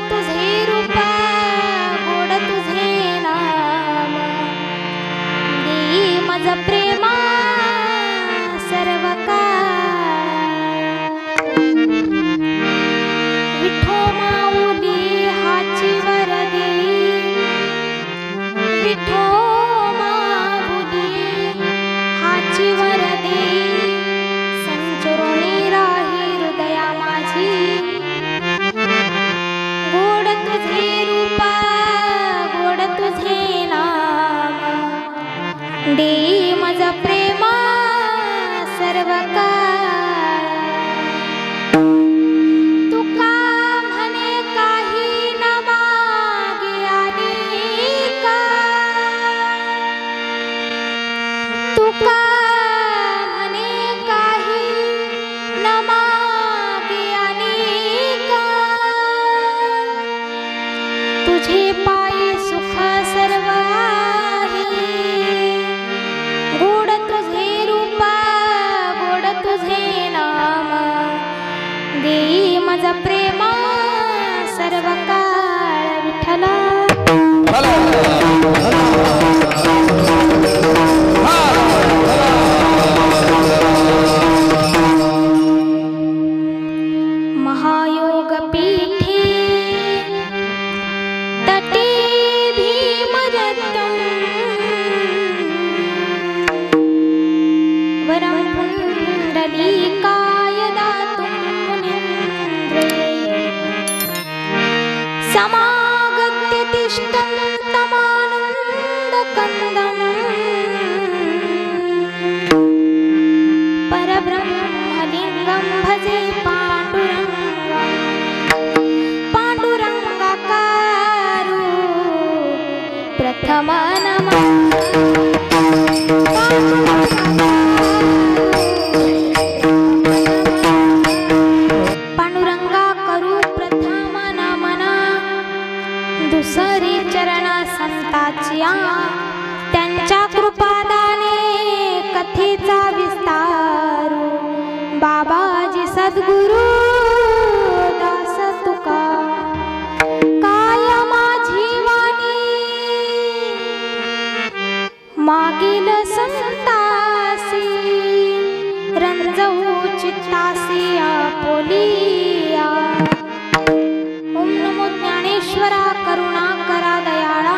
तुझे रूप गोड तुझे नाम देई मज प्रेमा सर्व विठो माऊली हाची वरदी विठो माऊली हाची वरदी संचरोणी राही हृदया माझी गोड तुझे रूप गोड तुझे नाम देई मज प्रेमा सर्व तुझे पायी सुख सर्व आहे गोड तुझे रूप गोड तुझे नाम देई मज प्रेमा सर्व काळ विठ्ठला महायोग पीठी तटे भीमरत्नम् वरं पुण्डलीकाय दातुं मुनीन्द्रे समागत्य तिष्ठन्तमानन्दकन्दम् परब्रह्मलिङ्गं भजे पाण्डुरङ्गकारो प्रथम नमः पांडुरंगा करू प्रथम नमना दुसरी चरण संतांच्या त्यांच्या कृपादाने कथेचा विस्तार बाबाजी सद्गुरु दास तुका काय माझी वाणी मागील संतासी रंजवू चित्तासी आपोलिया ओम नमो ज्ञानेश्वरा करुणा करा दयाळा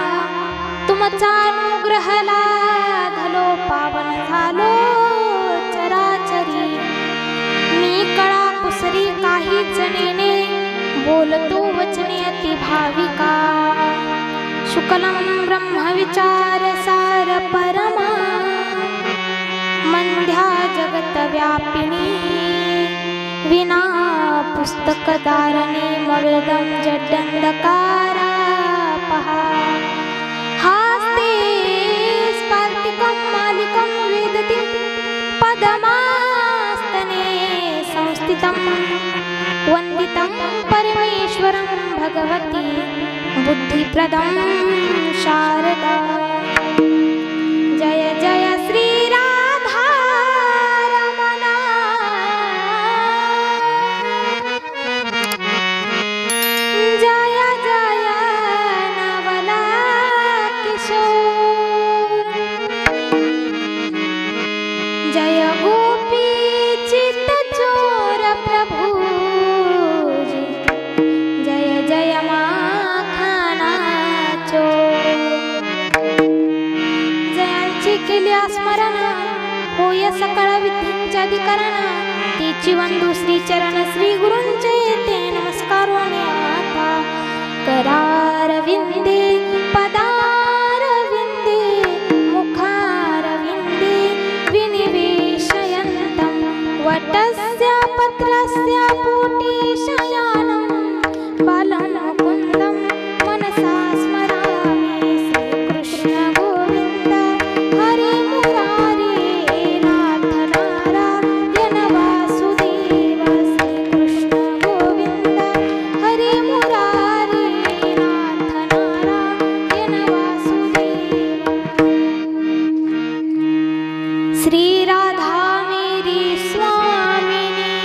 तुमचा अनुग्रह लाधलो पावन झालो चराचरी मी कळा कुसरी काही जणीने बोलतो वचने अति भाविका शुक्लम ब्रह्म विचार सार परमा मंध्या जगत व्यापिनी विना पुस्तक धारणी मवेदम जड्डंधकारा पहा हास्ते स्पर्तिकं मालिकं वेदति पदमास्तने संस्थितं वन्दितं परमेश्वरं भगवती बुद्धिप्रदं शारदा जय जय श्री राधा रमणा जय जय नवला किशोर जय गोपी चित चोर प्रभु जय जय माखना चोर जयांची केली स्मरण होय सकळ विद्यांच्या अधिकरण तिची वंदू श्री चरण श्री गुरूंचे ते नमस्कार आता करार विंदे पदार विंदे मुखार विंदे विनिवेशयन्तं वटस्य पत्रस्य पुटी शयानं बालं कुन्दं मनसा स्मरामि श्रीकृष्ण गोविन्द हरे मुरारी नाथ नारायण वासुदेव श्रीकृष्ण गोविन्द हरे मुरारी नाथ नारायण वासुदेव श्री राधा मेरी स्वामिनी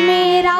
मेरा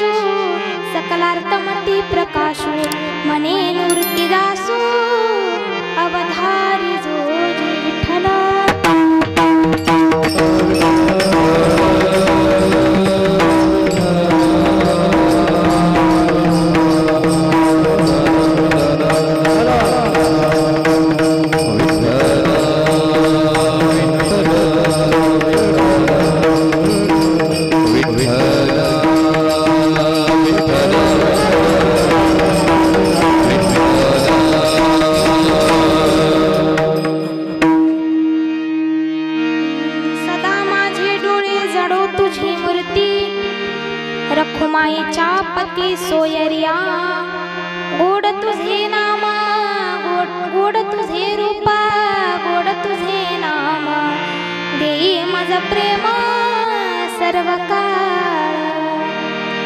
विशेषो सकलार्थमती प्रकाशो मने मूर्तिदासो अवधारी जो जे विठ्ठला. रखुमाईच्या पती सोयरिया गोड तुझे नाम गोड तुझे रूपा गोड तुझे नाम देई माझ प्रेम सर्व काळ.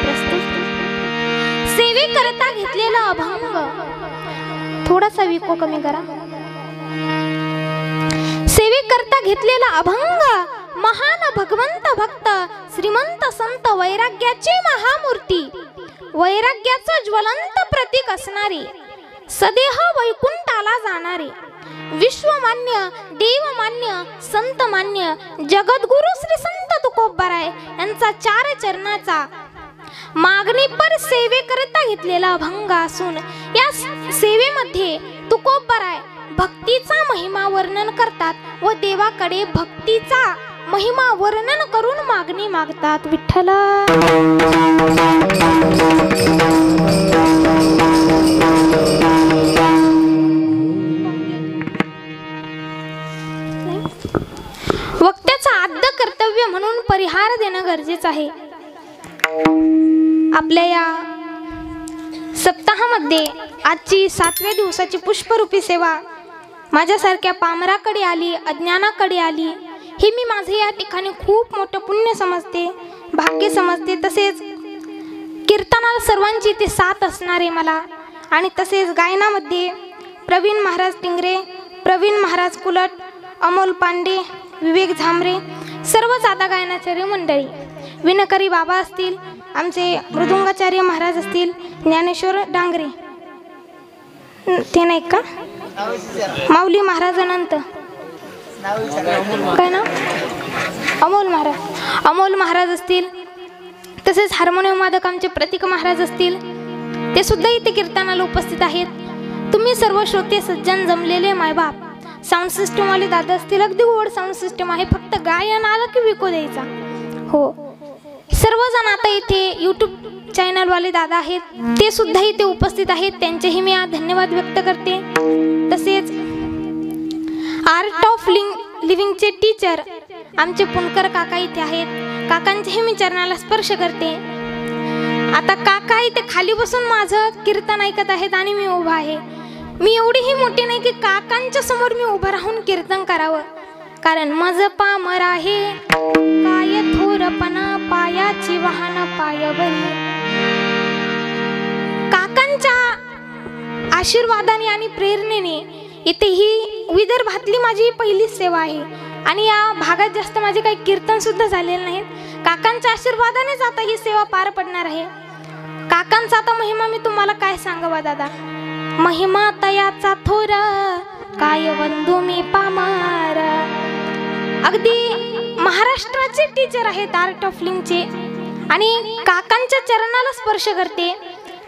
प्रस्तुत सेवे करता घेतलेला अभंग. थोडासा विको कमी करा. सेवे करता घेतलेला अभंग महान भगवंत भक्त श्रीमंत संत वैराग्याची महामूर्ती वैराग्याचं ज्वलंत प्रतीक असणारे सदेह वैकुंठाला जाणारे विश्वमान्य देवमान्य संतमान्य जगद्गुरु श्री संत तुकोबाराय यांचा 4 चरणाचा मागणी पर सेवे करता घेतलेला अभंग असून या सेवेमध्ये तुकोबाराय भक्तीचा महिमा वर्णन करतात व देवाकडे भक्तीचा महिमा वर्णन करून मागणी मागतात. विठ्ठला वक्त्याचं आद्य कर्तव्य म्हणून परिहार देणं गरजेचं आहे. आपल्या या सप्ताहामध्ये आजची 7व्या दिवसाची पुष्परूपी सेवा माझ्यासारख्या पामराकडे आली अज्ञानाकडे आली हे मी माझे या ठिकाणी खूप मोठं पुण्य समजते भाग्य समजते. तसेच कीर्तनाला सर्वांची ते साथ असणारे मला आणि तसेच गायनामध्ये प्रवीण महाराज टिंगरे प्रवीण महाराज कुलट अमोल पांडे विवेक झांबरे सर्वच आता गायनाचार्य मंडळी विनकरी बाबा असतील आमचे मृदुंगाचार्य महाराज असतील ज्ञानेश्वर डांगरे ते नाही का माऊली महाराज अनंत काय ना अमोल महाराज असतील तसेच हार्मोनियम वादक आमचे प्रतीक महाराज असतील ते सुद्धा इथे कीर्तनाला उपस्थित आहेत. तुम्ही सर्व श्रोते सज्जन जमलेले मायबाप साऊंड सिस्टम वाले दादा असतील अगदी गोड साऊंड सिस्टम आहे फक्त गायन आलं की विको द्यायचा. हो सर्वजण आता इथे यूट्यूब चॅनल वाले दादा आहेत ते सुद्धा इथे उपस्थित आहेत त्यांचेही मी आज धन्यवाद व्यक्त करते. तसेच आर्ट ऑफ लिव्हिंगचे टीचर आमचे पुणकर काका इथे आहेत काकांचेही मी चरणाला स्पर्श करते. आता काका इथे खाली बसून माझं कीर्तन ऐकत आहेत आणि मी उभा आहे. मी एवढीही मोठी नाही की काकांच्या समोर मी उभं राहून कीर्तन करावं कारण मज पामर आहे काय थोरपणा पायाची वाहन पायवरी. काकांच्या आशीर्वादाने आणि प्रेरणेने इथे ही विदर्भातली माझी पहिली सेवा आहे आणि या भागात जास्त माझे काही कीर्तन सुद्धा झालेले नाहीत. काकांच्या आशीर्वादानेच आता ही सेवा पार पडणार आहे. काकांचा आता महिमा मी तुम्हाला काय सांगावा दादा. महिमा तयाचा थोर काय वंदू मी पामार. अगदी महाराष्ट्राचे टीचर आहेत आर्ट ऑफ लिव्हिंगचे आणि काकांच्या चरणाला स्पर्श करते.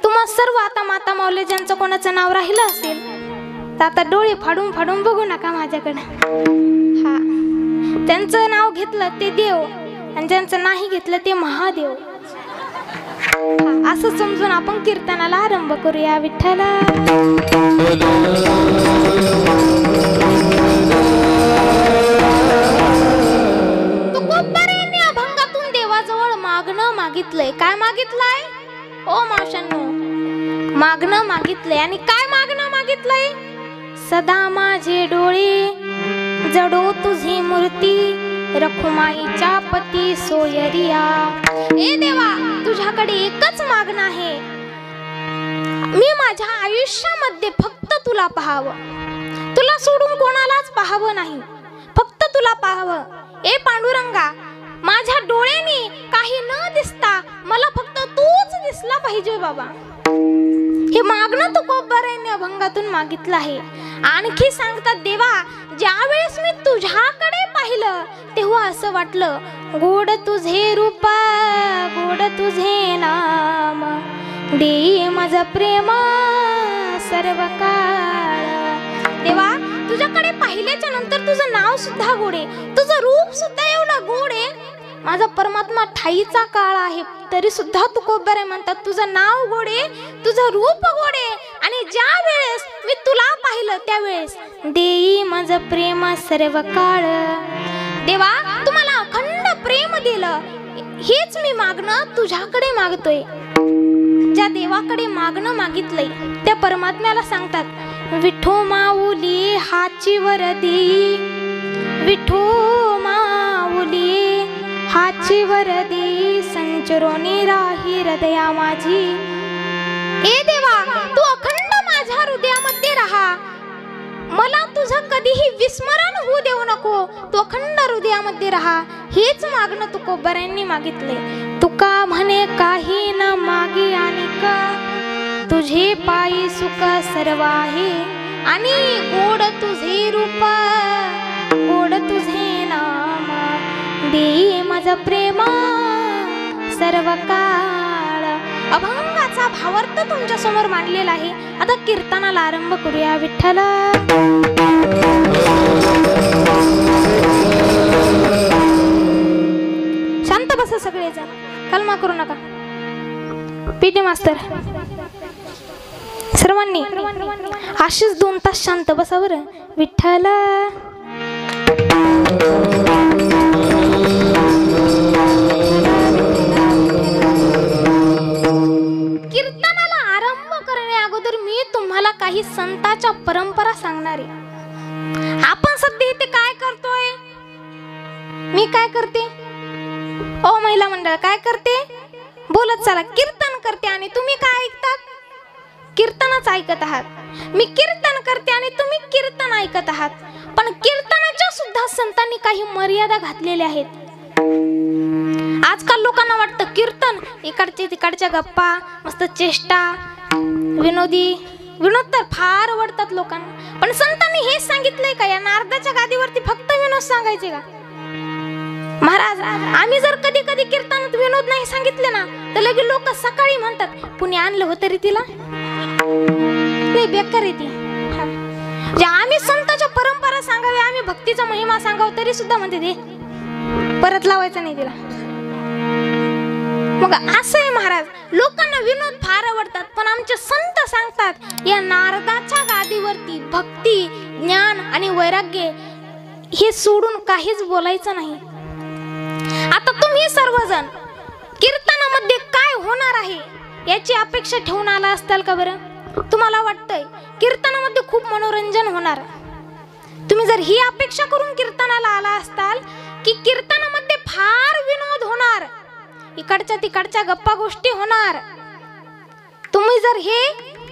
तुम्हा सर्व आता माता माऊली ज्यांचं कोणाचं नाव राहिलं असेल तर आता डोळे फाडून फाडून बघू नका माझ्याकडे. हा त्यांचं नाव घेतलं ते देव आणि ज्यांचं नाही घेतलं ते महादेव. असं समजून आपण कीर्तनाला आरंभ करूया. विठ्ठला तुकोबारायांनी अभंगातून देवाजवळ मागणं मागितलंय. काय मागितलंय ओ मावशांनो? मागणं मागितलंय. आणि काय मागणं मागितलंय? सदा माझे डोळे जडो तुझी मूर्ती रखुमाईच्या पती सोयरिया. ए देवा तुझ्याकडे एकच मागणं आहे. मी माझ्या आयुष्यामध्ये फक्त तुला पाहावं. तुला सोडून कोणालाच पाहावं नाही. फक्त तुला पाहावं. ए पांडुरंगा माझ्या डोळ्यांनी काही न दिसता मला फक्त तूच दिसला पाहिजे बाबा. हे मागणं तुकोबारायांनी अभंगातून मागितलं आहे. आणखी सांगतात, देवा ज्या वेळेस मी तुझ्याकडे पाहिलं तेव्हा असं वाटलं, गोड तुझे रूप गोड तुझे नाम, देई माझं प्रेम सर्व काळ. देवा तुझ्याकडे पाहिल्याच्या नंतर तुझं नाव सुद्धा गोड आहे, तुझं रूप सुद्धा एवढं गोड आहे. माझा परमात्मा ठाईचा काळ आहे तरी सुद्धा तुकोबारे म्हणतात तुझं नाव गोड आहे, तुझं रूप गोड आहे. आणि ज्या वेळेस मी तुला पाहिलं त्यावेळेस देई माझं प्रेम सर्व काळ. देवा तुम्हाला अखंड प्रेम दिलं, हेच मी मागणं तुझ्याकडे मागतोय. ज्या देवाकडे मागणं मागितलंय त्या परमात्म्याला सांगतात, विठो माऊली हाची वरदी, विठो माऊली हाची वरदी, संचरोनी राही हृदया माझी. ए देवा तू अखंड माझ्या हृदयामध्ये राहा, मला तुझं कधीही विस्मरण होऊ देऊ नको, तू अखंड हृदयामध्ये राहा. हेच मागणं तुकोबारायांनी मागितले. तुका म्हणे काही न मागे आणिक, तुझे पायी सुख सर्व आहे, आणि गोड तुझे रूप गोड तुझे नाम, देई माझं प्रेम सर्व काळ. अभंगाचा भावार्थ तुमच्या समोर मांडलेला आहे. आता कीर्तनाला आरंभ करूया. विठ्ठल शांत बसा सगळेजण, कलमा करू नका. पीटी मास्तर सर्वांनी अशीच 2 तास शांत बसा बरं. विठ्ठल कीर्तनाला आरंभ करण्या अगोदर मी तुम्हाला काही संतांच्या परंपरा सांगणार आहे. आपण सध्या इथे काय करतोय, मी काय करते, ओ महिला मंडळ काय करते, बोलत चला कीर्तन करते. आणि तुम्ही काय ऐकतात, कीर्तनच ऐकत आहात. मी कीर्तन करते आणि तुम्ही कीर्तन ऐकत आहात. पण कीर्तनाच्या सुद्धा संतांनी काही मर्यादा घातलेल्या आहेत. आजकाल लोकांना वाटतं कीर्तन इकडचे तिकडच्या गप्पा, मस्त चेष्टा, विनोद तर फार आवडतात लोकांना. पण संतांनी हेच सांगितलंय का या नारदाच्या गादीवरती फक्त विनोद सांगायचे का? महाराज आम्ही जर कधी कधी कीर्तनात विनोद नाही सांगितले ना तर लगे लोक सकाळी म्हणतात, कुणी आणलं होतं रे तिला, लय बेकार आहे ती. आम्ही संतांच्या परंपरा सांगावे, आम्ही भक्तीचा महिमा सांगाव तरी सुद्धा म्हणते ते परत लावायचं नाही तिला. मग असं आहे महाराज, लोकांना विनोद फार आवडतात. पण आमचे संत सांगतात या नारदाच्या गादीवरती भक्ती, ज्ञान आणि वैराग्य हे सोडून काहीच बोलायचं नाही. आता तुम्ही सर्वजण कीर्तनामध्ये काय होणार आहे याची अपेक्षा ठेवून आला असताल का बरं? तुम्हाला वाटतंय कीर्तनामध्ये खूप मनोरंजन होणार. तुम्ही जर ही अपेक्षा करून कीर्तनाला आला असताल की कीर्तनामध्ये फार विनोद होणार, इकडच्या तिकडच्या गप्पा गोष्टी होणार, तुम्ही जर हे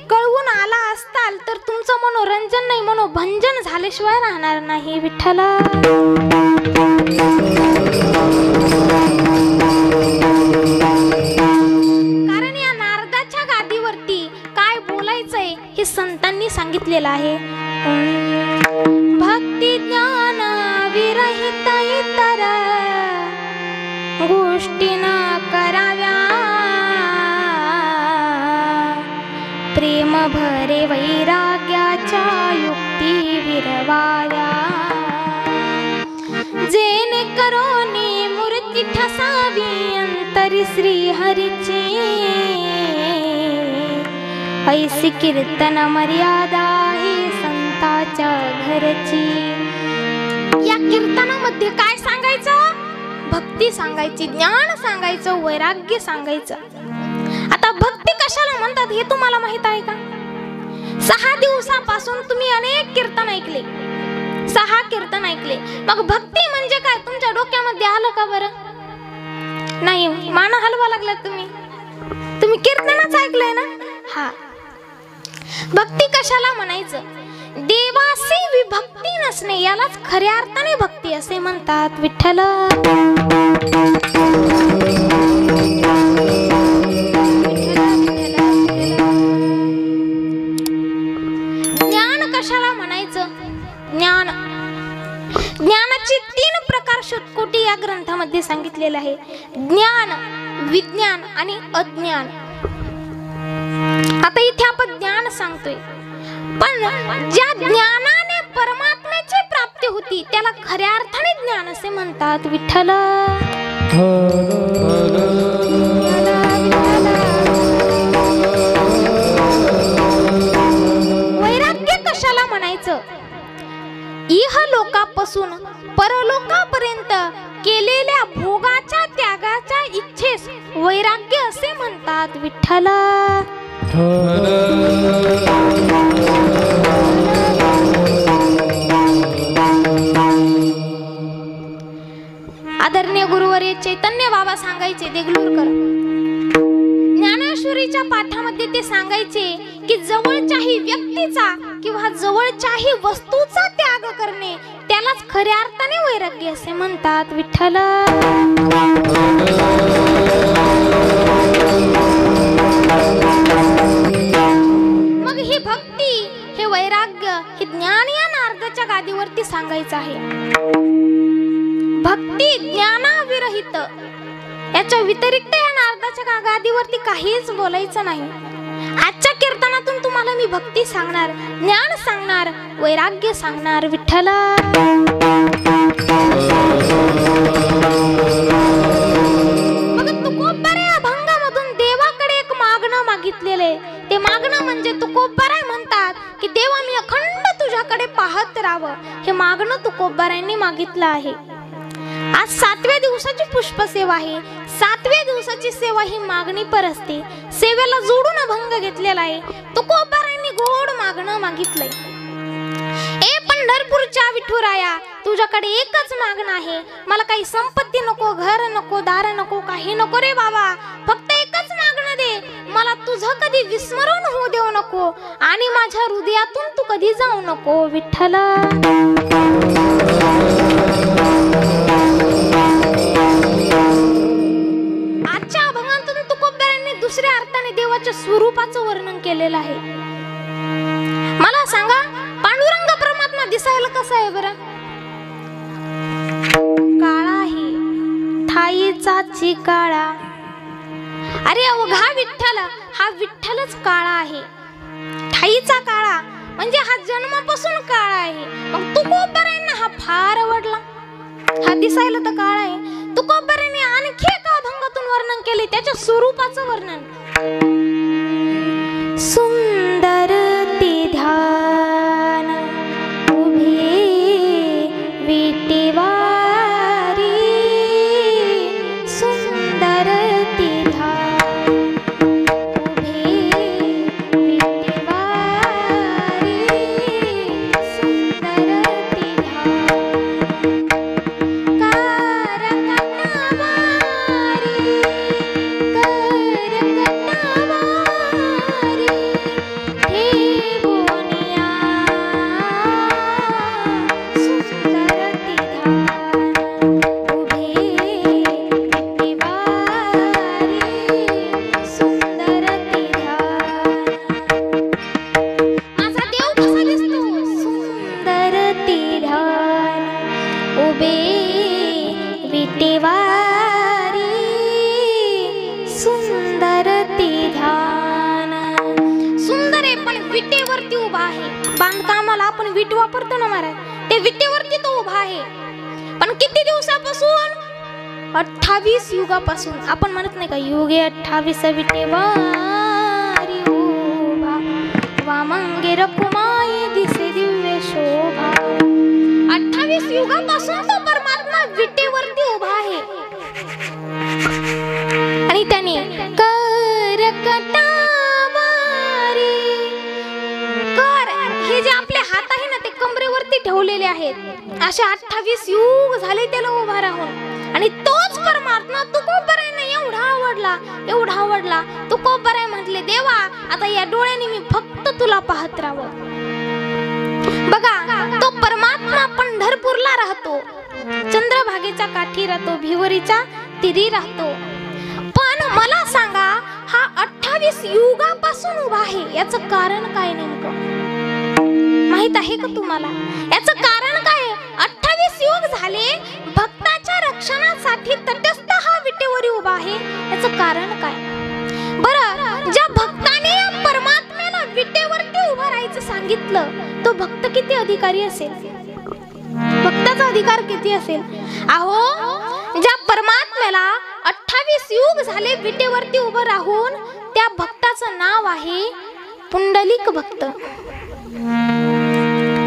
कळवून आला असताल तर तुमचं मनोरंजन नाही मनोभंजन झाल्याशिवाय राहणार नाही. विठ्ठल कारण या नारदाच्या गादीवरती काय बोलायचंय हे संतांनी सांगितलेलं आहे. भक्ती ज्ञान विरहित इतर गोष्टी न कराव्या, प्रेम भरे वैराग्याच्या युक्ती विरवाव्या, जेणे करोनी मूर्ती ठसावी अंतरी श्री हरीची, ऐसी कीर्तन मर्यादा ही संताच्या घरची. या कीर्तनामध्ये काय सांगायचं? भक्ती सांगायची, ज्ञान सांगायचं, वैराग्य सांगायचं. आता भक्ती कशाला म्हणतात हे तुम्हाला माहित आहे का? 6 दिवसापासून तुम्ही अनेक कीर्तन ऐकले, 6 कीर्तन ऐकले. मग भक्ती म्हणजे काय तुमच्या डोक्यामध्ये आलं का बरं? नाही, माना हलवा लागलात तुम्ही कीर्तनच ऐकलंय ना. हा, भक्ती कशाला म्हणायचं? देवासी विभक्ती नसणे यालाच खऱ्या अर्थाने भक्ती असे म्हणतात. विठ्ठल ज्ञान कशाला म्हणायचं? ज्ञान, ज्ञानाचे 3 प्रकार शतकोटी या ग्रंथामध्ये सांगितलेले आहे. ज्ञान, विज्ञान आणि अज्ञान. आता इथे आपण ज्ञान सांगतोय, पण ज्या ज्ञानाने परमात्म्याची प्राप्ती होती त्याला खऱ्या अर्थाने ज्ञान असे म्हणतात. विठ्ठल वैराग्य कशाला म्हणायचं? इहलोकापासून परलोकापर्यंत केलेल्या भोगाच्या त्यागाच्या इच्छेस वैराग्य असे म्हणतात. विठ्ठल आदरणीय गुरुवर्य चैतन्य बाबा सांगायचे, देगलूरकर ज्ञानेश्वरीच्या पाठामध्ये ते सांगायचे की जवळच्याही व्यक्तीचा किंवा जवळच्याही वस्तूचा त्याग करणे त्यालाच खऱ्या अर्थाने वैराग्य असे म्हणतात. विठ्ठल मग ही भक्ती, हे वैराग्य, हे ज्ञान या नारदाच्या गादीवरती सांगायचं आहे. भक्ती ज्ञानाविरहित, याच्या व्यतिरिक्त या नारदाच्या गादीवरती काहीच बोलायचं नाही. आजच्या कीर्तनातून तुम्हाला मी भक्ती सांगणार, ज्ञान सांगणार, वैराग्य सांगणार. विठ्ठल मग तुकोबारे अभंगामधून देवाकडे एक मागणं मागितलेले, ते मागणं म्हणजे तुकोबाराय म्हणतात की देवा मी अखंड तुझ्याकडे पाहत राहावं. हे मागणं तुकोबारायांनी मागितलं आहे. आज 7व्या दिवसाची पुष्प सेवा आहे. 7व्या दिवसाची सेवा ही मागणी पर असते. सेवेला जोडून अभंग घेतलेला आहे. तुकोबारायांनी गोड मागणं मागितलंय. ए पंढरपूरच्या विठुराया, तुझ्याकडे एकच मागणं आहे. मला काही संपत्ती नको, घर नको, दार नको, काही नको रे बाबा. फक्त एकच मागणं दे, मला तुझं कधी विस्मरण होऊ देऊ नको आणि माझ्या हृदयातून तू कधी जाऊ नको. विठ्ठल आजच्या अभंगातून तुकोबारायांनी दुसऱ्या अर्थाने देवाच्या स्वरूपाचं वर्णन केलेलं आहे. मला सांगा, पांडुरंग परमात्मा दिसायला कसा आहे बरं? काळा आहे, ठाईचा चिकाळा. अरे अवघा विठ्ठल, हा विठ्ठलच काळा आहे. ठाईचा काळा म्हणजे हा जन्मापासून काळा आहे. मग तुकोबारायांना हा फार आवडला. हा दिसायला तर काळा आहे. तुकोबारायांनी आणखी एका अभंगातून वर्णन केले, त्याच्या स्वरूपाचं वर्णन. सुंदर ते ध्यान उभे विटेवारी, सुंदर ते ध्यान उभे विटेवारी, सुंदर ते ध्यान विटेवरती उभा आहे. बांधकामाला आपण वीट वापरतो ना महाराज, ते विटेवरती तो उभा आहे. पण किती दिवसापासून? 28 युगापासून. आपण म्हणत नाही का, युगे 28 विटेवारी उभा, वामंगे रखुमाई दिसे दिव्य शोभा. 28 युगापासून तो परमात्मा विटेवरती उभा आहे. आणि त्याने करकटा हे जे आपले हात आहे ना, ते कमरेवरती ठेवलेले आहेत. असे 28 युग झाले त्याला उभा राहून. आणि तोच परमात्मा तुकोबारायांना एवढा आवडला, एवढा आवडला. तुकोबाराय म्हटले, देवा आता या डोळ्याने मी फक्त तुला पाहत राहावं. बघा, तो परमात्मा पंढरपूरला राहतो, चंद्रभागेच्या काठी राहतो, भिवरीच्या तीरी राहतो. पण मला सांगा, हा 28 युगापासून उभा आहे, याचं कारण काय नेमकं माहित आहे का तुम्हाला? याचं कारण काय? 28 युग झाले भक्ताच्या रक्षणासाठी तटस्थ हा विटेवर उभा आहे, याचं कारण काय? बरं, ज्या भक्ताने परमात्म्याला विटेवरती उभा राहायचं सांगितलं, तो भक्त किती अधिकारी असेल? भक्ताचा अधिकार किती असेल? अहो, ज्या परमात्म्याला 28 युग झाले विटेवरती उभं राहून, त्या भक्ताचं नाव आहे पुंडलिक भक्त.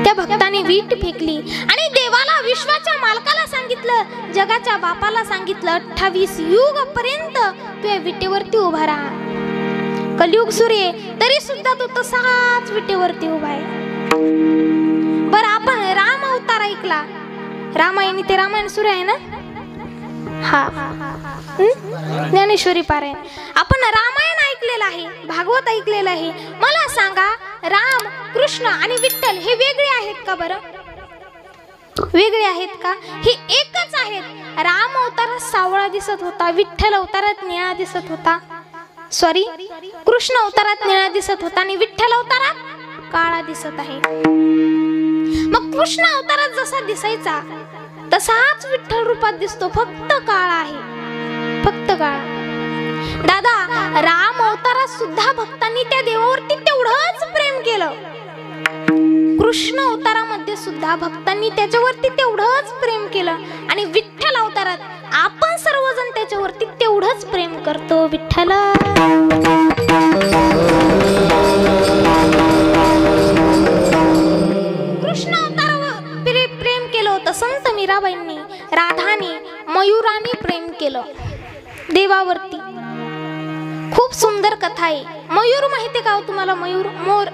त्या भक्ताने वीट फेकली आणि देवाला, विश्वाच्या मालकाला सांगितलं, जगाच्या बापाला सांगितलं, 28 युग पर्यंत तू या विटेवरती उभा राहा. कलियुग सूर्य तरी सुद्धा तो तसाच विटेवरती उभा आहे. बरं, आपण राम अवतार ऐकला, रामायणी ते रामायण सूर्य आहे ना? हा, ज्ञानेश्वरी पारायण. आपण रामायण ऐकलेलं आहे, भागवत ऐकलेलं आहे. मला सांगा, राम, कृष्ण आणि विठ्ठल हे वेगळे आहेत का? बरं, वेगळे आहेत का? हे एकच आहेत. राम अवतारात सावळा दिसत होता, विठ्ठल अवतारात निळा दिसत होता. सॉरी, कृष्ण अवतारात निळा दिसत होता आणि विठ्ठल अवतारात काळा दिसत आहे. मग कृष्ण अवतारात जसा दिसायचा तसाच विठ्ठल रूपात दिसतो, फक्त काळा आहे, फक्त काळा. दादा, राम अवतारात सुद्धा भक्तांनी त्या देवावरती तेवढंच प्रेम केलं. कृष्ण अवतारामध्ये सुद्धा भक्तांनी त्याच्यावरती तेवढंच प्रेम केलं आणि विठ्ठल अवतारात आपण सर्वजण त्याच्यावरती तेवढंच प्रेम करतो. विठ्ठल कृष्ण अवतारावर प्रेम केलं होतं संत मीराबाईंनी, राधाने, मयुराने प्रेम केलं देवावरती. खूप सुंदर कथा आहे. मयूर माहिती का तुम्हाला? मयूर, मोर,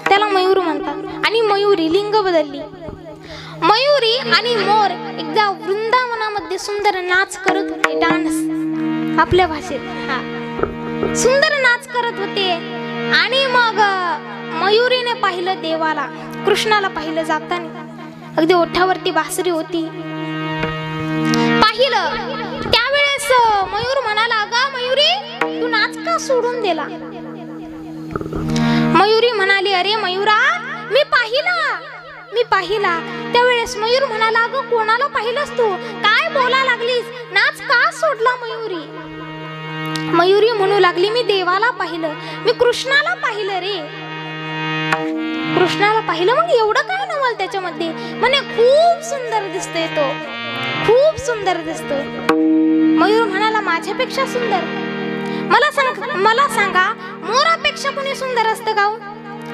त्याला मयूर म्हणतात. आणि मयुरी लिंग बदलली. मयुरी आणि मोर एकदा वृंदावनामध्ये सुंदर नाच करत होते, डान्स आपल्या भाषेत. हा, सुंदर नाच करत होते. आणि मग मयुरीने पाहिलं देवाला, कृष्णाला पाहिलं जाताना. अगदी ओठावरती बासरी होती. पाहिलं त्यावेळेस मयूर म्हणाला, अगं मयुरी, तू नाच का सोडून दिला? मयुरी म्हणाली, अरे मयुरा, मी पाहिला. त्यावेळेस मयूर म्हणाला, अगं कोणाला पाहिलंस तू? काय बोला लागलीस? नाच का सोडला मयुरी? मयुरी म्हणू लागली, मी देवाला पाहिलं, मी कृष्णाला पाहिलं रे, कृष्णाला पाहिलं. मग एवढं काय नवल त्याच्यामध्ये? म्हणे खूप सुंदर दिसतोय तो, खूप सुंदर दिसतोय. मयूर म्हणाला, माझ्यापेक्षा सुंदर? मला सांगा, मोरापेक्षा कोणी सुंदर असतं का?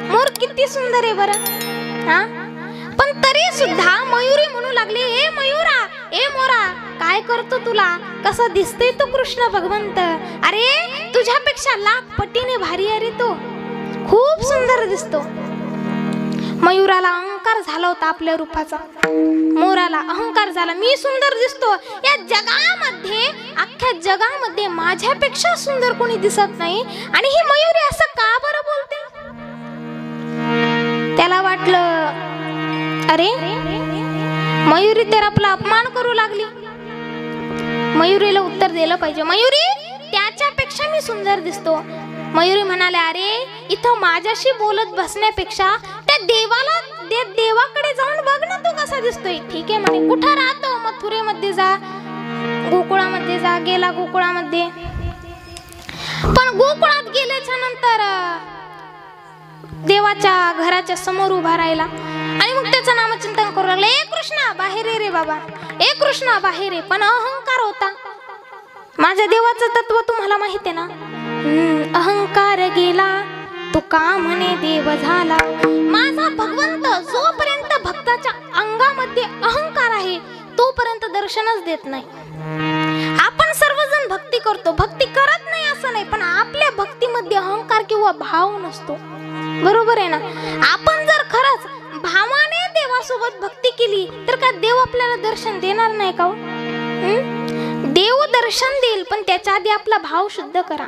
मोर किती सुंदर आहे बरं. हा, पण तरी सुद्धा मयुरी म्हणू लागली, ए मयुरा, ए मोरा, काय करतो तुला? कसा दिसतोय तो कृष्ण भगवंत? अरे तुझ्यापेक्षा लाख पटीने भारी आहे रे तो, खूप सुंदर दिसतो. मयुराला अहंकार झाला होता आपल्या रूपाचा. मोराला अहंकार झाला, मी सुंदर दिसतो, या जगामध्ये, अख्ख्या जगामध्ये माझ्यापेक्षा सुंदर कोणी दिसत नाही. आणि ही मयुरी असं का बरं बोलते? त्याला वाटलं, अरे मयुरी तर आपला अपमान करू लागली. मयुरीला उत्तर दिलं पाहिजे, मयुरी, त्याच्यापेक्षा मी सुंदर दिसतो. मयुरी म्हणाले, अरे इथं माझ्याशी बोलत बसण्यापेक्षा त्या देवाकडे जाऊन बघ ना, तू कसा दिसतोय. ठीक आहे म्हणे, कुठं राहतो? मथुरेमध्ये जा, गोकुळामध्ये जा. गेला गोकुळामध्ये. पण गोकुळात गेल्याच्या नंतर देवाच्या घराच्या समोर उभा राहिला आणि मग त्याचं नामचिंतन करू लागले, ए कृष्णा बाहेर ये रे बाबा, ए कृष्णा बाहेर ये. पण अहंकार होता. माझ्या देवाचं तत्व तुम्हाला माहिती आहे ना? अहंकार गेला तो का म्हणे देव झाला. माझा भगवंत जोपर्यंत भक्ताच्या अंगामध्ये अहंकार आहे तोपर्यंत दर्शनच देत नाही. आपण सर्वजण भक्ती करतो, भक्ती करत नाही असं नाही, पण आपल्या भक्तीमध्ये अहंकार किंवा भाव नसतो. बरोबर आहे ना? आपण जर खरंच भावाने देवासोबत भक्ती केली तर का देव आपल्याला दर्शन देणार नाही का? देव दर्शन देईल, पण त्याच्या आधी आपला भाव शुद्ध करा.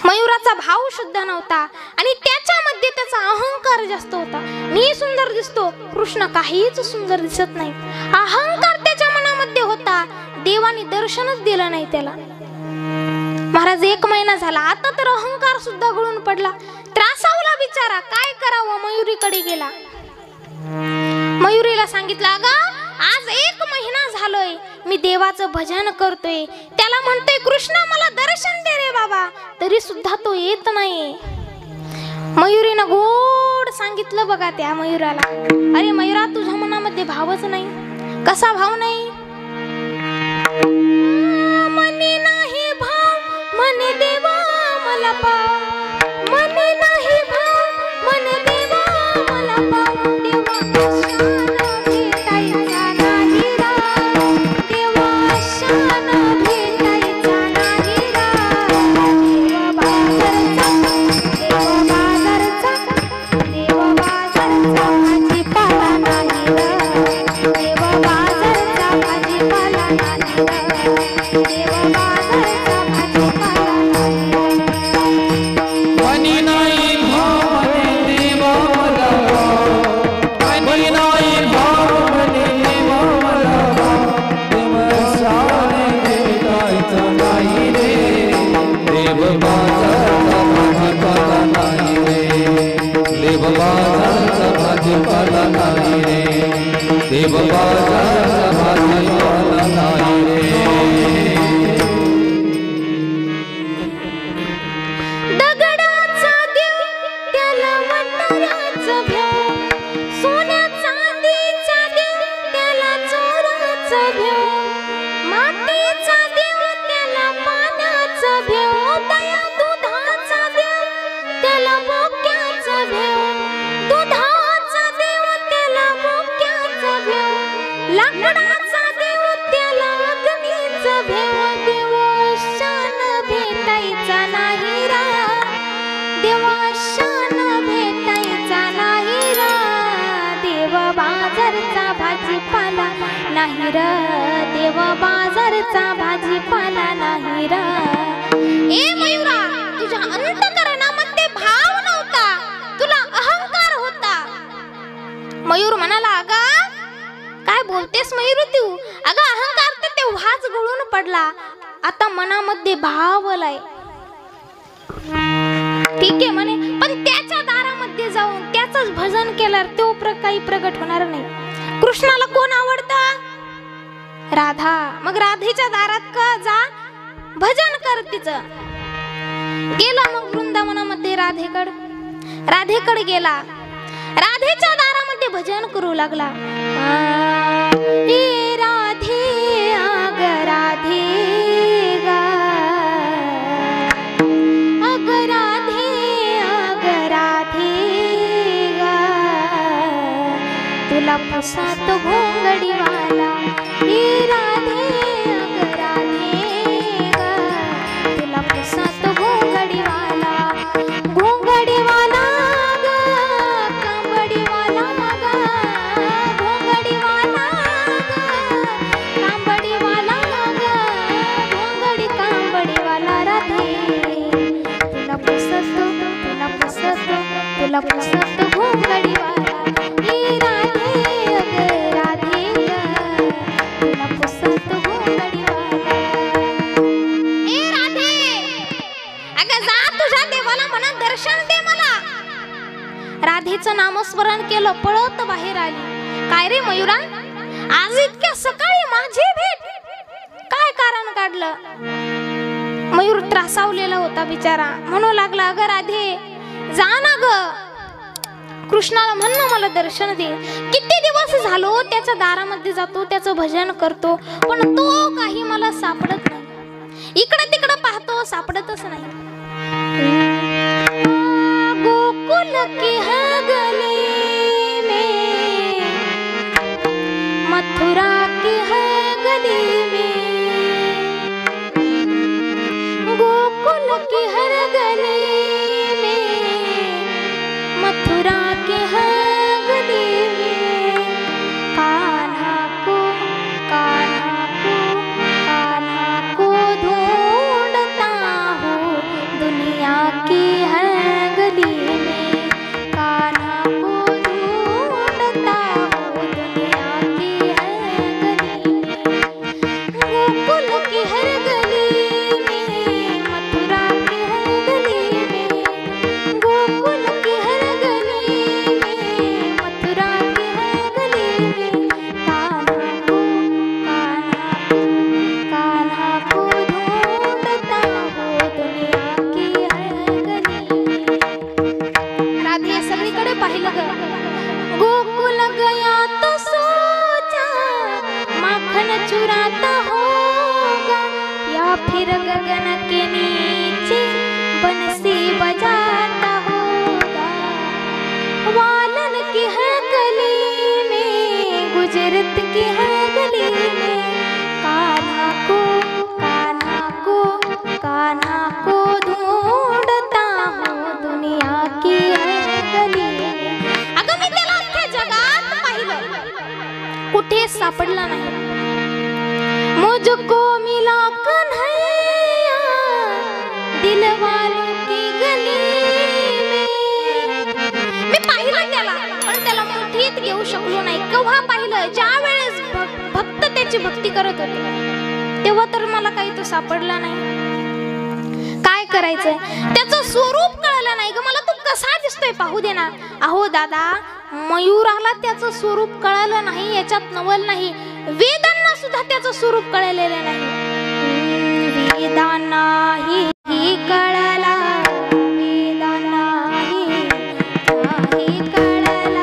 मयुराचा भाव शुद्ध नव्हता आणि त्याच्यामध्ये त्याचा अहंकार जास्त होता. मी सुंदर दिसतो, कृष्ण काहीच सुंदर दिसत नाही. अहंकार त्याच्या मनामध्ये होता. देवाने दर्शनच दिलं नाही त्याला. महाराज 1 महिना झाला, आता तर अहंकार सुद्धा गळून पडला. त्रासावला बिचारा, काय करावं? मयुरीकडे गेला. मयुरीला सांगितलं, अगं आज 1 महिना झालोय मी देवाचं भजन करतोय, त्याला म्हणतोय कृष्णा मला दर्शन दे रे बाबा, तरी सुद्धा तो येत नाही. मयुरीनं गोड सांगितलं बघा त्या मयुराला, अरे मयुरा तुझ्या मनामध्ये भावच नाही. कसा भाव नाही? मने नाही भाव मने देवा मला पाव, मने नाही भाव मने देवा मला पाव. देवा बाजारचा भाजीपाला नाही रा. ए मयुरा, तुझ्या अंतःकरणामध्ये भाव नव्हता, तुला अहंकार होता. मयूर म्हणाला, अगा काय बोलतेस मयूर तू? अगं अहंकार तर तेव्हाच गळून पडला, आता मनामध्ये भाव आलाय. ठीक आहे म्हणे, पण त्याच्या दारामध्ये जाऊन त्याचंच भजन केल्यावर तो काही प्रगट होणार नाही. कृष्णाला कोण आवडतं? राधा. मग राधेच्या दारात का जा, भजन कर तिचं. गेला मग वृंदावनामध्ये राधेकडे गेला. राधेच्या दारामध्ये भजन करू लागला. हे राधे आग राधे गा, अग राधे आग राधे गा, तुला पुसात घोंगडीवाला. हे राधे अग राधे गा, तुला पुसात घोंगडीवाला. घोंगडीवाला ग, कांबडीवाला ग, घोंगडीवाला ग, कांबडीवाला ग, घोंगडी कांबडीवाला. राधे तुला पुसत घोंगडीवाला. हे राधे अग राधे ग, तुला पुसत घोंगडीवाला. ए राधे, अगं जा तुझ्या देवाला म्हणा दर्शन दे मला. राधेचं नामस्मरण केलं, पळत बाहेर आली. काय रे मयुरा, आज इतक्या सकाळी माझी भेट, काय कारण काढलं? मयूर त्रासावलेला होता बिचारा, म्हणू लागला, अगं राधे जा ना ग, कृष्णाला म्हण ना मला दर्शन दे. किती दिवस झालो त्याच्या दारामध्ये जातो, त्याचं भजन करतो, पण तो काही मला सापडत नाही. इकडे तिकडे पाहतो, सापडतच नाही. गोकुल की है गली में, मथुरा की है गली में, गोकुल की हर गली में, मथुरा के हर गली में. कान्हा को कान्हा को कान्हा को ढूंढता हूँ ग गोकुल गया तो सोचा माखन चुराता होगा या फिर गगन के नीचे बंसी बजाता होगा। वालन की है गली में गुजरत की है गली में कान्हा को कान्हा को कान्हा को ढूंढता हूँ दुनिया की है गली में। अगं मी त्याला अख्ख्या जगात पाहिलं कुठे सापडला नाही। मुझको मिला कन्हैया दिलवालों की गली में। मी पाहिलं त्याला पण त्याला मुठीत घेऊ शकलो नाही। केव्हा पाहिलं? ज्या वेळेस भक्त त्याची भक्ती करत होते तेव्हा तर मला काही तो सापडला नाही। काय करायचंय? त्याचं स्वरूप कळलं नाही ग मला। तो कसा दिसतोय पाहू दे ना। अहो दादा, मयूराला त्याचं स्वरूप कळलं नाही याच्यात नवल नाही। वेदांना सुद्धा त्याचं स्वरूप कळलेलं नाही। वेदांनाही कळला वेदांनाही कळला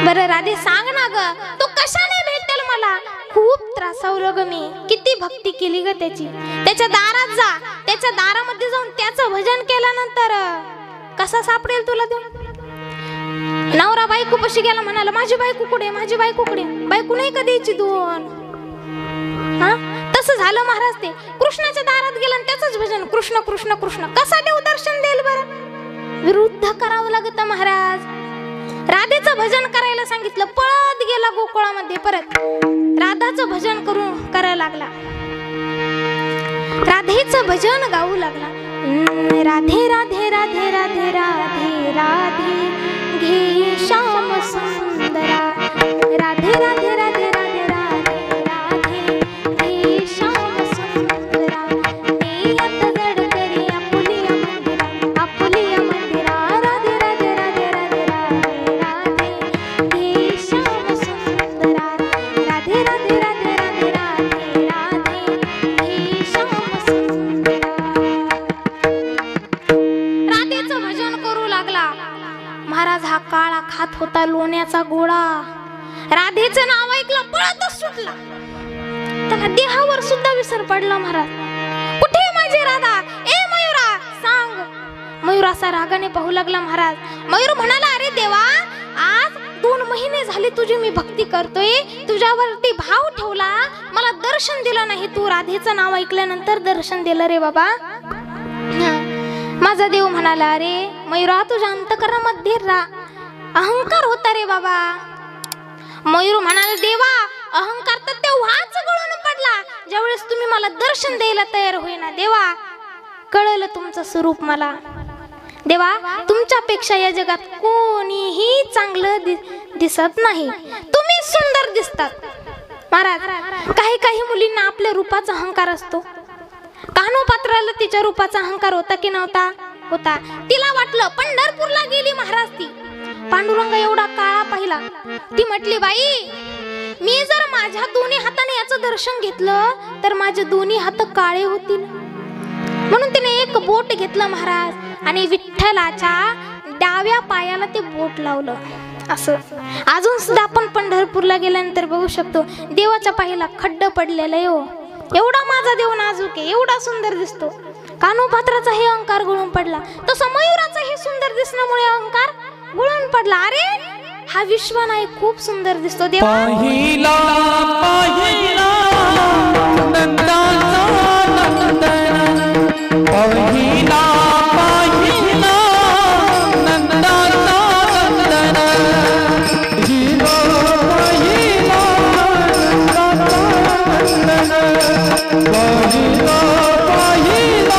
बरं राधे सांग ना ग, तो कशाने भेटेल मला? खूप त्रासावलं ग मी, किती भक्ती केली ग त्याची। त्याच्या दारात जा, त्याच्या दारामध्ये जाऊन त्याचं भजन केल्यानंतर कसा सापडेल तुला तो? नवरा बायको पशी गेला म्हणाला माझी बायको कुठे, माझी बायको कुठे? बायको नाही कधी द्यायची दोन। हा तसं झालं महाराज। ते कृष्णाच्या दारात गेला आणि त्याचंच भजन कृष्ण कृष्ण कृष्ण। कसा देव दर्शन देईल बरं? विरुद्ध करावं लागतं महाराज। राधेचं भजन करायला सांगितलं, पळत गेला गोकुळामध्ये। परत राधाचं भजन करायला लागला, राधेचं भजन गाऊ लागला। राधे राधे राधे राधे राधे राधे घे श्याम सुंदरा, राधे राधे राधे राधे राधे राधे घे श्याम सुंदरा। नियत जड करी आपुलिया मंदिरा, आपुलिया मंदिरा, राधे राधे राधे राधे राधे राधे घे श्याम सुंदरा, राधे राधे राधे राधे राधे राधे घे श्याम सुंदरा। राधेचं भजन करू लागला महाराज। हा काळा खात होता लोण्याचा गोळा। राधेचं नाव ऐकलं पळतच सुटला। त्याला देहावर सुद्धा विसर पडला महाराज। कुठे माझी राधा? ए मयूरा सांग। मयूर असा रागाने पाहू लागला महाराज। मयूर म्हणाला अरे देवा, आज 2 महिने झाले तुझी मी भक्ती करतोय, तुझ्यावरती भाव ठेवला, मला दर्शन दिलं नाही। तू राधेचं नाव ऐकल्यानंतर दर्शन दिलं रे बाबा। माझा देव म्हणाला अरे मयूरा, तुझ्या अंतकरणामध्ये अहंकार होता रे बाबा। मयूर म्हणाला देवा, अहंकार तर तेव्हाच गळून पडला ज्यावेळेस तुम्ही मला दर्शन द्यायला तयार होईना। देवा, कळलं तुमचं स्वरूप मला। देवा, तुमच्यापेक्षा या जगात कोणीही चांगलं दिसत नाही, तुम्ही सुंदर दिसतात. महाराज, काही काही मुलींना आपल्या रूपाचा अहंकार असतो. कान्होपात्राला तिच्या रूपाचा अहंकार होता की नव्हता? होता. तिला वाटलं पंढरपूरला गेली महाराज ती, पांडुरंग एवढा काळा पाहिला. ती म्हटली, बाई मी जर माझ्या दोन्ही हाताने याचं दर्शन घेतलं तर माझे दोन्ही हात काळे होतील. म्हणून तिने एक बोट घेतलं महाराज आणि विठ्ठलाच्या डाव्या पायाला ते बोट लावलं. असं अजून सुद्धा आपण पंढरपूरला गेल्यानंतर बघू शकतो, देवाच्या पायाला खड्ड पडलेलं आहे. हो, एवढा माझा देव नाजूक आहे, एवढा सुंदर दिसतो. कान्होपात्राचा हे अहंकार गळून पडला, तसं मयुराचा हे सुंदर दिसण्यामुळे अहंकार गळून पडला. अरे हा विश्वनायक खूप सुंदर दिसतो. देवा पाहिला पाहिला नंदाचा नंदन, पाहिला पाहिला नंदाचा नंदन, हिरो पाहिला नंदाचा नंदन, पाहिला पाहिला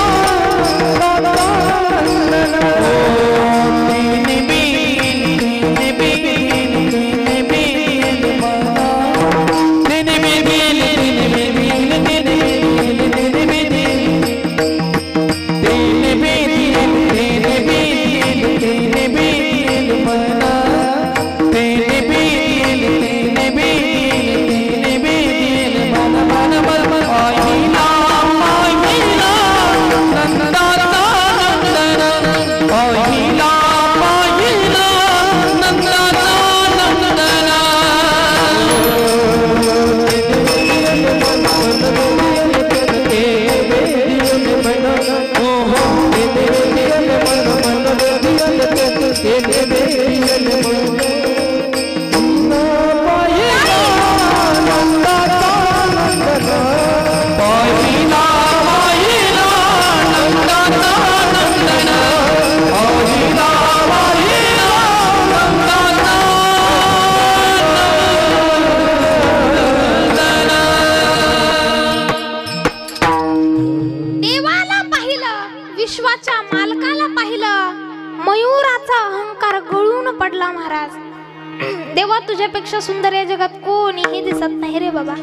देवा तुझ्यापेक्षा सुंदर या जगात कोणीही दिसत नाही रे बाबा.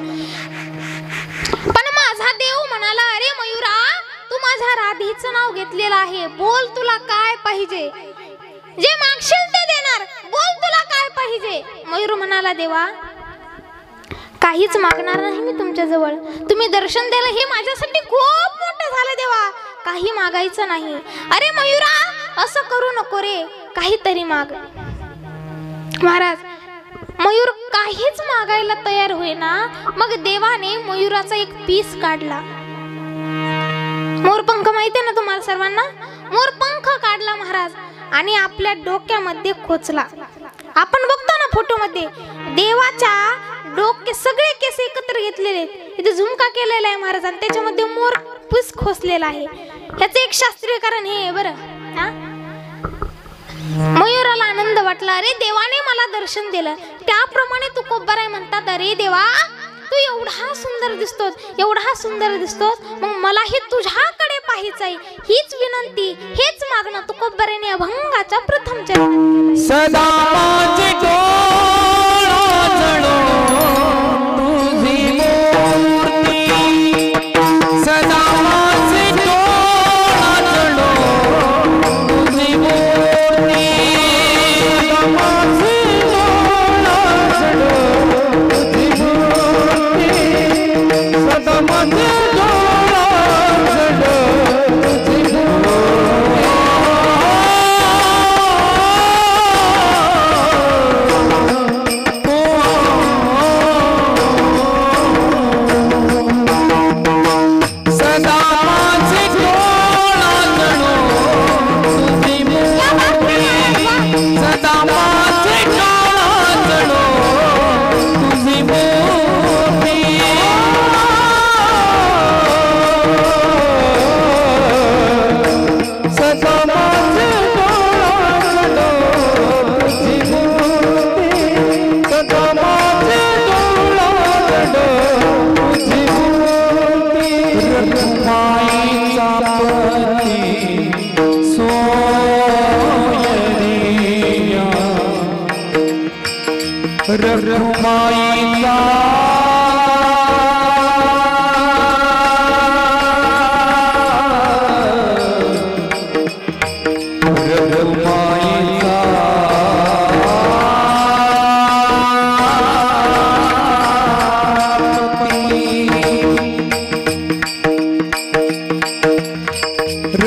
पण माझा देव म्हणाला, अरे मयुरा तू माझ्या राधेचं नाव घेतलेलं आहे, बोल तुला काय पाहिजे, जे मागशील ते देणार, बोल तुला काय पाहिजे. मयूर म्हणाला, देवा काहीच मागणार नाही मी तुमच्या जवळ, तुम्ही दर्शन द्यायला हे माझ्यासाठी खूप मोठं झालं देवा, काही मागायचं नाही. अरे मयुरा असं करू नको रे, काहीतरी माग. महाराज मयूर काहीच मागायला तयार होईना. मग देवाने मयुराचा एक पीस काढला. मोरपंख माहिती आहे ना तुम्हाला सर्वांना, मोरपंख काढला महाराज आणि आपल्या डोक्यामध्ये खोचला. आपण बघतो ना फोटोमध्ये देवाच्या डोके सगळे केस एकत्र घेतलेले आहेत, इथे झुमका केलेला आहे महाराज आणि त्याच्यामध्ये मोर पीस खोचलेला आहे. ह्याचं एक शास्त्रीय कारण हे आहे बरं. मयुराला आनंद वाटला, अरे देवाने मला दर्शन दिलं. त्याप्रमाणे तू कोब्बाराय म्हणतात, अरे देवा तू एवढा सुंदर दिसतोस, एवढा सुंदर दिसतोस, मग मलाही तुझ्याकडे पाहायचंय, हीच विनंती, हेच मागणं तू कोब्बारायने अभंगाच्या प्रथम चरणात सदा माझे डोळा जळो तुझी मूर्ती, सदा माझे डोळा जळो तुझी मूर्ती, माझे डोळा जळो तुझी मूर्ती, सदा माझे डोळा जळो तुझी मूर्ती. रखुमाईचा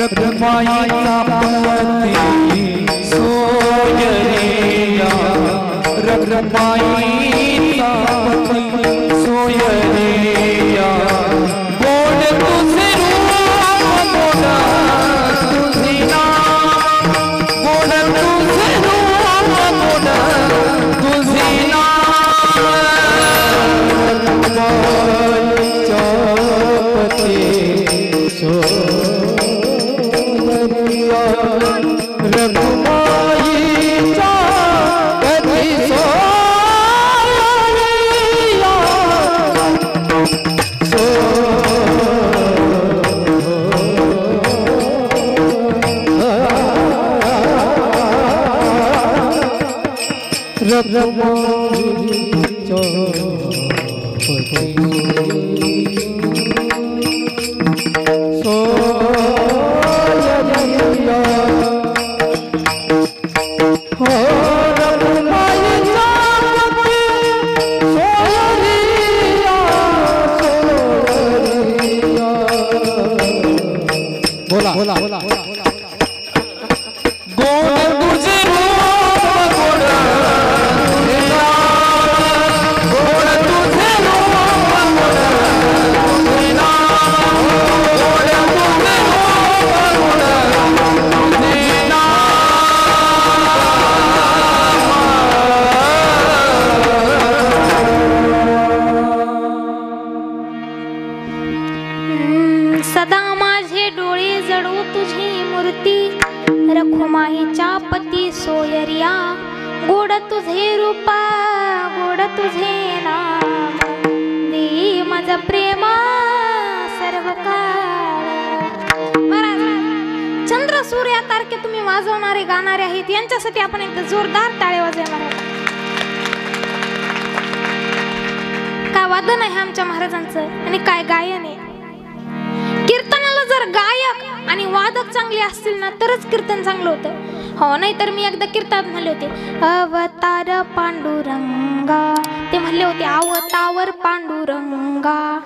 रखुमाईचा पती सोयरिया रखुमाईचा पती सोयरिया गोड तुझे रूप गोड तुझी नाम गोड तुझे रूप गोड तुझी नाम रखुमाईचा पती सोयरिया रखुमाईचा पती सोयरिया रखुमाईचा पती सोयरिया हो रखुमाईचा पती सोयरिया सोयरिया बोला बोला बोला गोड तुझे रूप गोड तुझे नाम गोड तुझे रूप गोड तुझे नाम गोड तुझे रूप गोड तुझे सदा माझे डोळे जळू तुझी मूर्ती रखुमाईच्या पती सोयरिया गोड तुझे रूपा गोड तुझे नाम दे माझं प्रेम सर्व काळ. महाराज चंद्र सूर्य तारखे तुम्ही वाजवणारे गाणारे आहेत यांच्यासाठी आपण एकदा जोरदार टाळ्या वाजवा महाराज. काय वादन आहे आमच्या महाराजांचं आणि काय गायन आहे. कीर्तनाला जर गायक आणि वादक चांगले असतील ना तरच कीर्तन चांगलं होतं. हो नाही तर मी एकदा कीर्तनात म्हणले होते अवतार पांडुरंगा ते म्हणले होते आवतावर पांडुरंगा.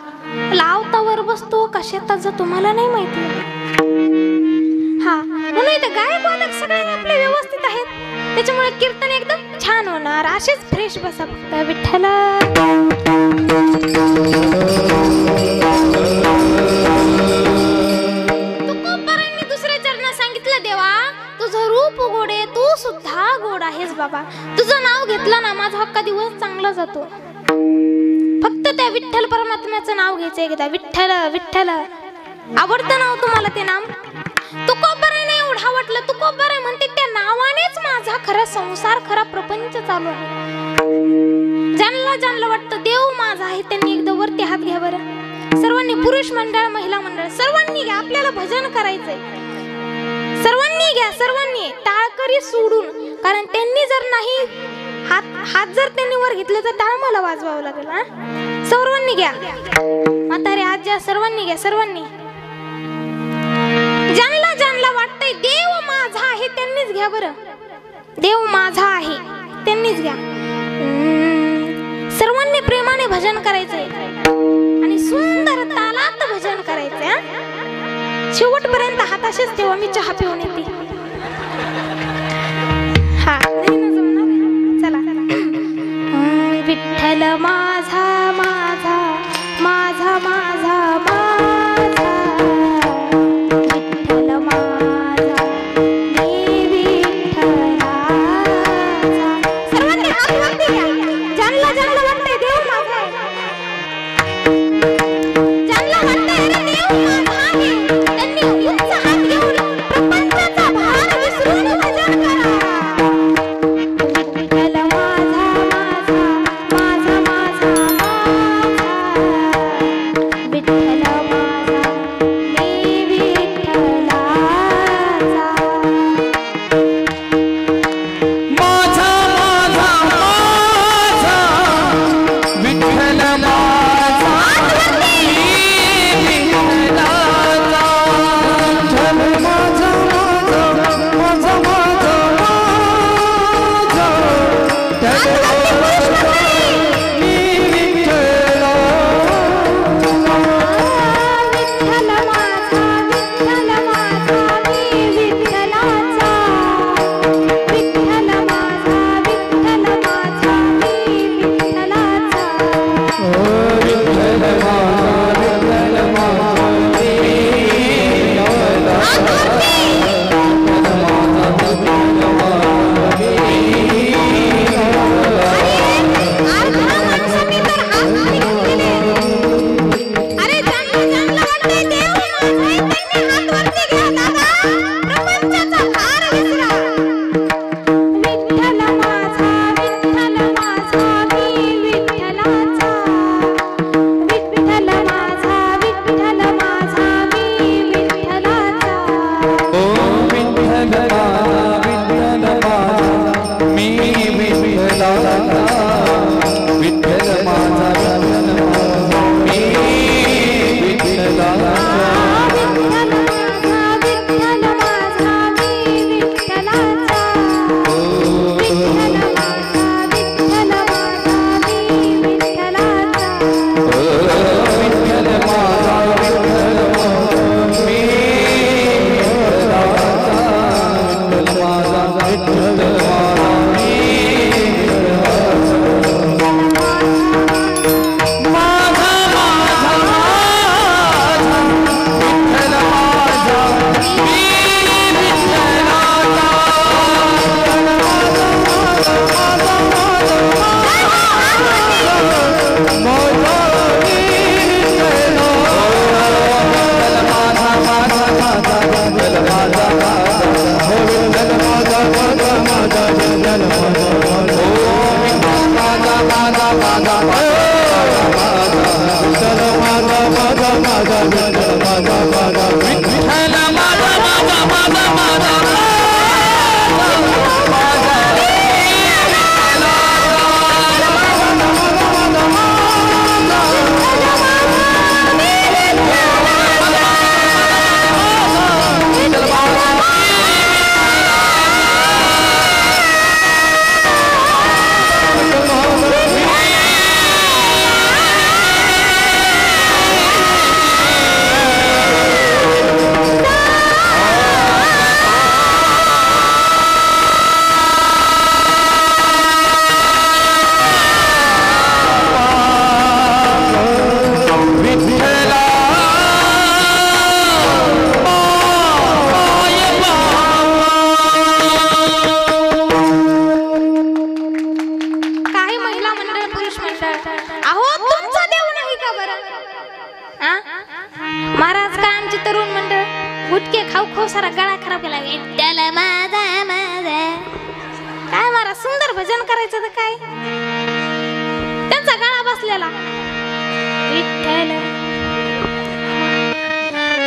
लावतावर बसतो का शेतात जातो मला नाही माहिती. हा म्हणून इथे गायक वादक सगळे आपले व्यवस्थित आहेत त्याच्यामुळे कीर्तन एकदम छान होणार. असेच फ्रेश बसा फक्त विठ्ठला. दुसऱ्या चरणात सांगितलं देवा तुझं रूप गोड आहे तू सुद्धा गोड आहेस बाबा. तुझं नाव घेतलं ना माझा हक्का दिवस चांगला जातो. फक्त त्या विठ्ठल परमात्म्याचं नाव घ्यायचं एकदा विठ्ठल विठ्ठल. आवडतं नाव तुम्हाला ते नाम. तुकोबाराने एवढं आवडलं तुकोबारा म्हणते त्या नावानेच माझा खरा संसार खरा प्रपंच चालू आहे. ज्यांना ज्यांना वाटतं देव माझा आहे त्यांनी एकदा वरती हात घ्या बरं. सर्वांनी पुरुष मंडळ महिला मंडळ सर्वांनी घ्या. आपल्याला भजन करायचंय. सर्वांनी घ्या सर्वांनी टाळकरी सोडून. कारण त्यांनी जर नाही हात जर त्यांनी वर घेतले तर टाळ मला वाजवावं लागेल. हा सर्वांनी घ्या. म्हातारे आज्या सर्वांनी घ्या सर्वांनी. ज्यांना ज्यांना वाटतंय देव माझा आहे त्यांनीच घ्या बरं. देव माझा आहे त्यांनीच घ्या. सर्वांनी प्रेमाने भजन करायचंय आणि सुंदर तालात भजन करायचंय. शेवटपर्यंत हात असेच ठेवा. मी चहा पिऊन येते. हा चला. विठ्ठल माझा माझा माझा माझा माझा विठ्ठल माझा देवी विठ्ठलाचा. सर्वांनी हात वरती घ्या. ज्यांना ज्यांना वाटतंय देव माझा आहे ज्यांना वाटतंय अरे देव माझा आहे त्यांनी उंच हात घेऊन प्रपंचाचा गुटके खाऊ खाऊ सारा गळा खराब केला. विठ्ठल माझा माझा काय मारा सुंदर भजन करायचं तर काय त्यांचा गळा बसलेला. विठ्ठल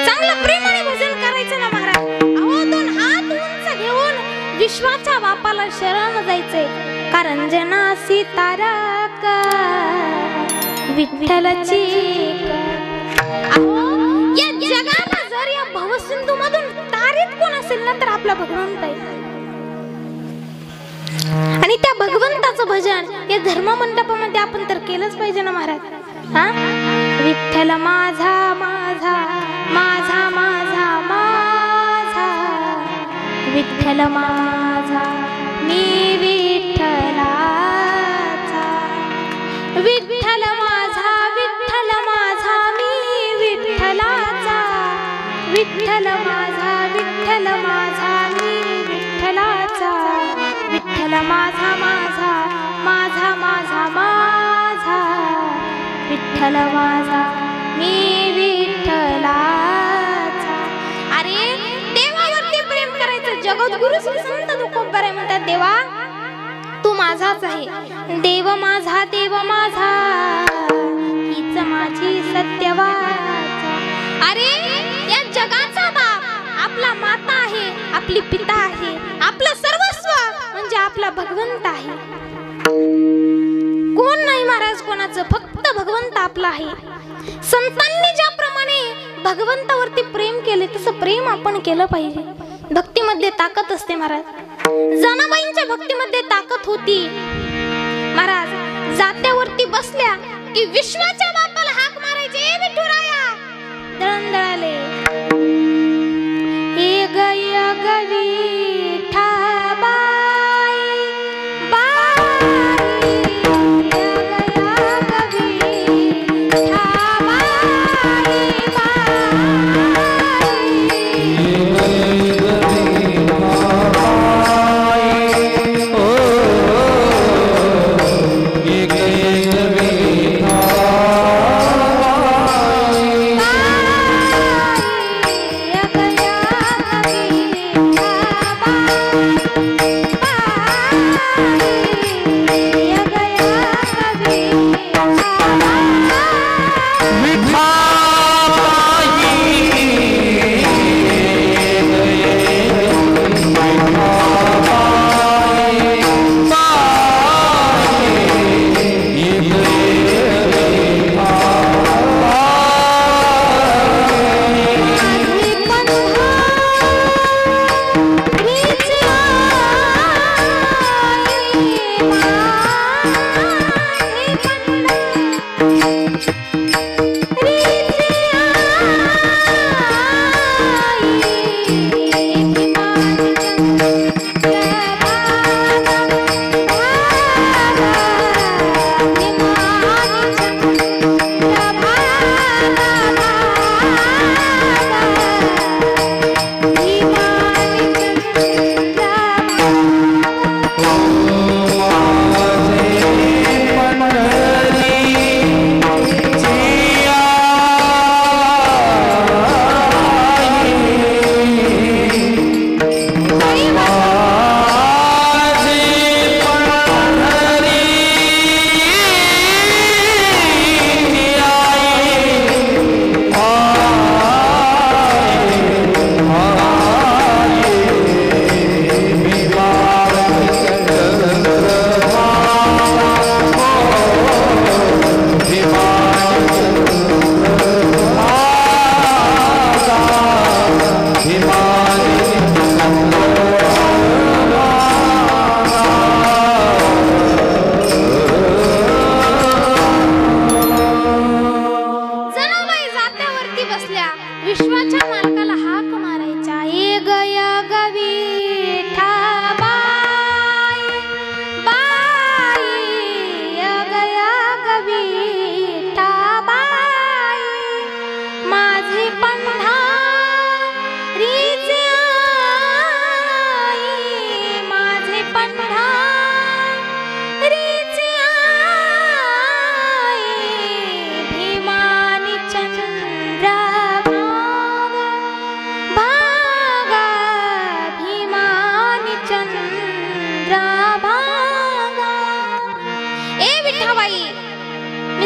चांगलं प्रेमाने भजन करायचं ना महाराज. अहो दोन हात उंच घेऊन विश्वाच्या बापाला शरण जायचंय. कारण जना सीताराक विठ्ठलाची. अहो या जगाला जर या भवसिंधू मधून तारीत कोण असेल ना तर आपला भगवंत आहे. आणि त्या भगवंताचं भजन या धर्म मंडपामध्ये आपण तर केलंच पाहिजे ना महाराज. हा विठ्ठल माझा माझा माझा माझा माझा विठ्ठल माझा मी विठ्ठलाचा. विठ्ठल माझा विठ्ठल माझा मी विठ्ठलाचा. विठ्ठल माझा विठ्ठल माझा मी विठ्ठलाचा. विठ्ठल माझा माझा माझा माझा माझा विठ्ठल माझा मी विठ्ठलाचा. अरे देवावरती प्रेम करायचं. जगद्गुरु श्री संत तुकोबाराय म्हणतात देवा तू माझाच आहे. देव माझा हीच माझी सत्यवाचा. अरे या जगाचा बाप आपला माता आहे, आपली पिता आहे, आपलं सर्वस्व म्हणजे आपला भगवंत आहे. कोण नाही महाराज कोणाचं, फक्त भगवंत आपला आहे. संतांनी ज्याप्रमाणे भगवंतावरती प्रेम केले तसं प्रेम आपण केलं पाहिजे. भक्तीमध्ये ताकद असते महाराज. जनाबाईंच्या भक्तीमध्ये ताकद होती महाराज. जात्यावरती बसल्या की विश्वाच्या बापाला हाक मारायचे. विठुराया दळणदळाले हे गय गवी ठाबाई बाई गया गवी ठाबाई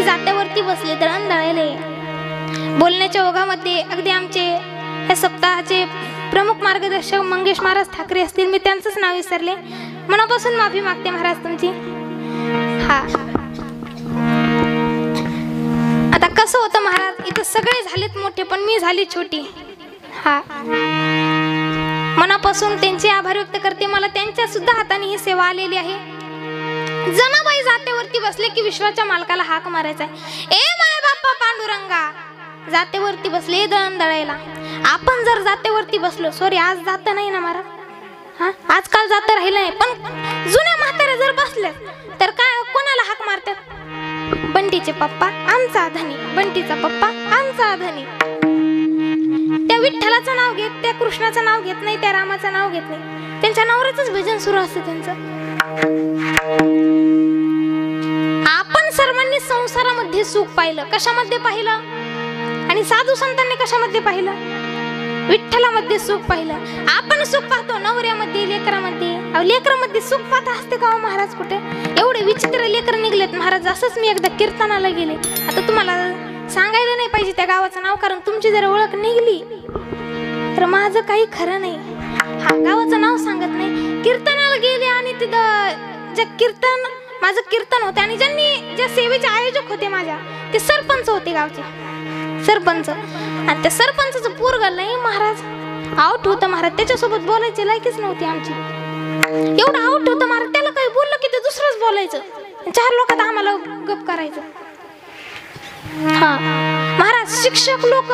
मी जात्यावरती बसले दळण दळायले. बोलण्याच्या ओघामध्ये अगदी आमचे या सप्ताहाचे प्रमुख मार्गदर्शक मंगेश महाराज ठाकरे असतील, मी त्यांचंच नाव विसरले, मनापासून माफी मागते महाराज तुमची. हा, आता कसं होतं महाराज, इथं सगळे झालेत मोठे पण मी झाली छोटी. हा, मनापासून त्यांचे आभार व्यक्त करते. मला त्यांच्या सुद्धा हाताने ही सेवा आलेली आहे. जनाबाई जातेवरती बसले की विश्वाच्या मालकाला हाक मारायचा आहे, ए माय बाप्पा पांडुरंगा. जातेवरती बसले दळण दळायला. आपण जर जातेवरती बसलो, सॉरी आज जात नाही ना महाराज, हा आजकाल जात राहिलं नाही, पण जुन्या म्हाताऱ्या जर बसल्या तर काय कोणाला हाक मारतात? बंटीचे पप्पा आमचा धनी, बंटीचा पप्पा आमचा धनी. त्या विठ्ठलाचं नाव घेत, त्या कृष्णाचं नाव घेत नाही, त्या रामाचं नाव घेत नाही, त्यांच्या नवऱ्याचंच भजन सुरू असतं त्यांचं. आपण सर्वांनी संसारामध्ये सुख पाहिलं, कशामध्ये पाहिलं? आणि साधू संतांनी कशामध्ये पाहिलं? विठ्ठलामध्ये सुख पाहिलं. आपण सुख पाहतो नवऱ्यामध्ये, लेकरामध्ये. लेकरामध्ये सुख पाहता असते का महाराज कुठे? एवढे विचित्र लेकर निघलेत महाराज. असंच मी एकदा कीर्तनाला गेले, आता तुम्हाला सांगायला नाही पाहिजे त्या गावाचं नाव, कारण तुमची जर ओळख निघली तर माझं काही खरं नाही. हा, गावाचं नाव सांगत नाही. कीर्तनाला गेले आणि तिथं जे कीर्तन, माझं कीर्तन होते आणि ज्या सेवेचे आयोजक होते माझ्या, ते सरपंच होते गावचे, सरपंच. आणि त्या सरपंचाचं पोरगं नाही महाराज आउट होतं महाराज, त्याच्यासोबत बोलायची लायकीच नव्हती आमची. एवढं आउट होतं महाराज, त्याला काही बोललं की ते दुसरंच बोलायचं. 4 लोकात आम्हाला गप करायचं. हा महाराज, शिक्षक लोक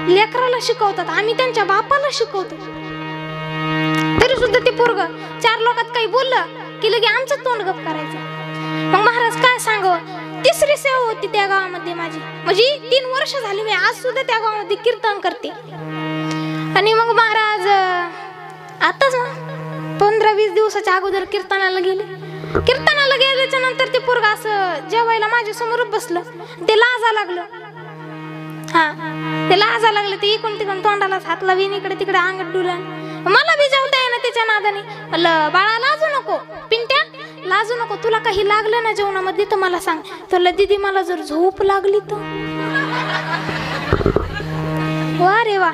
लेकराला शिकवतात, आम्ही त्यांच्या बापाला शिकवतो. तरी सुद्धा ते पोरगं 4 लोकात काही बोललं की लगे आमचं तोंड गप करायचं. मग महाराज काय सांगावं, 3री सेवा होती त्या गावामध्ये माझी, म्हणजे 3 वर्ष झाली मी आज सुद्धा त्या गावामध्ये कीर्तन करते. आणि मग महाराज आताच 15-20 दिवसाच्या अगोदर कीर्तनाला गेले. कीर्तनाला गेल्याच्या नंतर ते पोरगं असं जेवायला माझ्या समोर बसलं, ते लाजा लागलं. हा, ते लाजा लागलं, ते इकडून तिकडून तोंडालाच हात लावीन, इकडे तिकडे अंगठ डुलन. मला बी जेवता येईना त्याच्या नादाने. म्हणलं बाळा लाजू नको, पिंट्या लाजू नको, तुला काही लागलं ना जेवणामध्ये तर मला सांग. तुला दीदी मला जर झोप लागली तर? वा रे वा,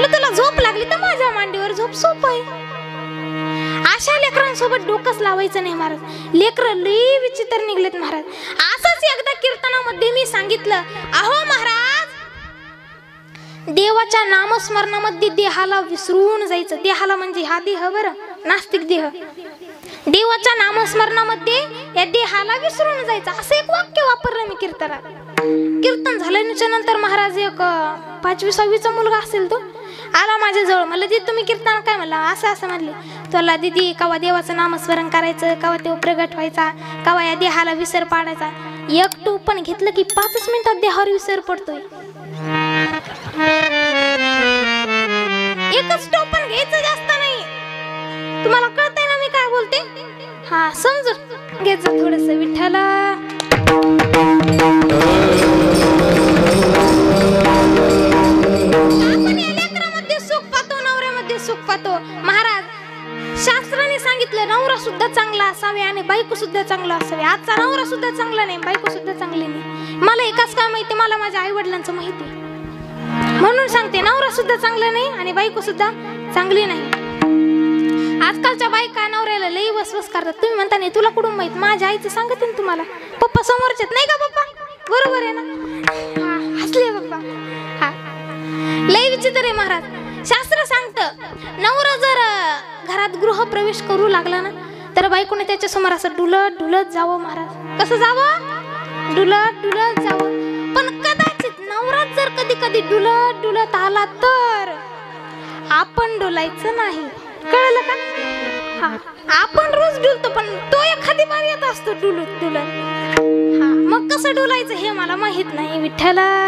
तुला झोप लागली तर माझ्या मांडीवर झोप, सोप आहे. अशा लेकरांसोबत डोकंच लावायचं नाही महाराज. लेकर लई विचित्र निघलेत महाराज. असंच एकदा कीर्तनामध्ये मी सांगितलं, अहो महाराज, देवाच्या नामस्मरणामध्ये देहाला विसरून जायचं. देहाला म्हणजे हा देह बरं, नास्तिक देह. देवाच्या नामस्मरणामध्ये या देहाला विसरून जायचं, असं एक वाक्य वापरलं मी कीर्तनात. कीर्तन झाल्याच्या नंतर महाराज एक 5वी-6वीचा मुलगा असेल तो आला माझ्या जवळ. मला दीदी तुम्ही कीर्तन काय म्हणला? असं म्हणले. तुला दीदी कवा देवाचं नामस्मरण करायचं, कवा तो प्रगट व्हायचा, कवा या देहाला विसर पाडायचा. एक टोपण घेतलं की 5 मिनिटात देहावर विसर पडतोय. एकच टोपण घ्यायचं, जास्त नाही. तुम्हाला कळतंय ना मी काय बोलते? हा, समजून घेत जा थोडस. विठ्ठला आपण या लेकरामध्ये सुख पाहतो, नवऱ्यामध्ये सुख पाहतो. महाराज, शास्त्राने सांगितलं नवरा सुद्धा चांगला असावे आणि बायको सुद्धा चांगला असावे. आजचा नवरा सुद्धा चांगला नाही, बायको सुद्धा चांगली नाही. मला एकाच काय माहिती, मला माझ्या आई वडिलांचं माहिती, म्हणून सांगते. नवरा सुद्धा चांगला नाही आणि बायको सुद्धा चांगली नाही. आजकालच्या बायका नवऱ्याला लई वसवस करतात. तुम्ही म्हणता नाही, तुला कुठून माहित? माझ्या आईचं सांगते ना तुम्हाला. पप्पा समोरचेत नाही का पप्पा? बरोबर आहे ना? हसले पप्पा. हा, लई विचित्र आहे महाराज. शास्त्र सांगतं, नवरा जर घरात गृह प्रवेश करू लागला ना तर बायकोने त्याच्या समोर असं डुलत डुलत जावं महाराज. कसं जावं? डुलत डुलत जावं. पण कदाचित नवरा जर कधी कधी डुलत डुलत आला तर आपण डुलायचं नाही. कळलं का? हा, आपण रोज डुलतो पण तो एखादी बार येत असतो डुलत डुलत. हा, मग कसं डुलायचं हे मला माहित नाही. विठ्ठला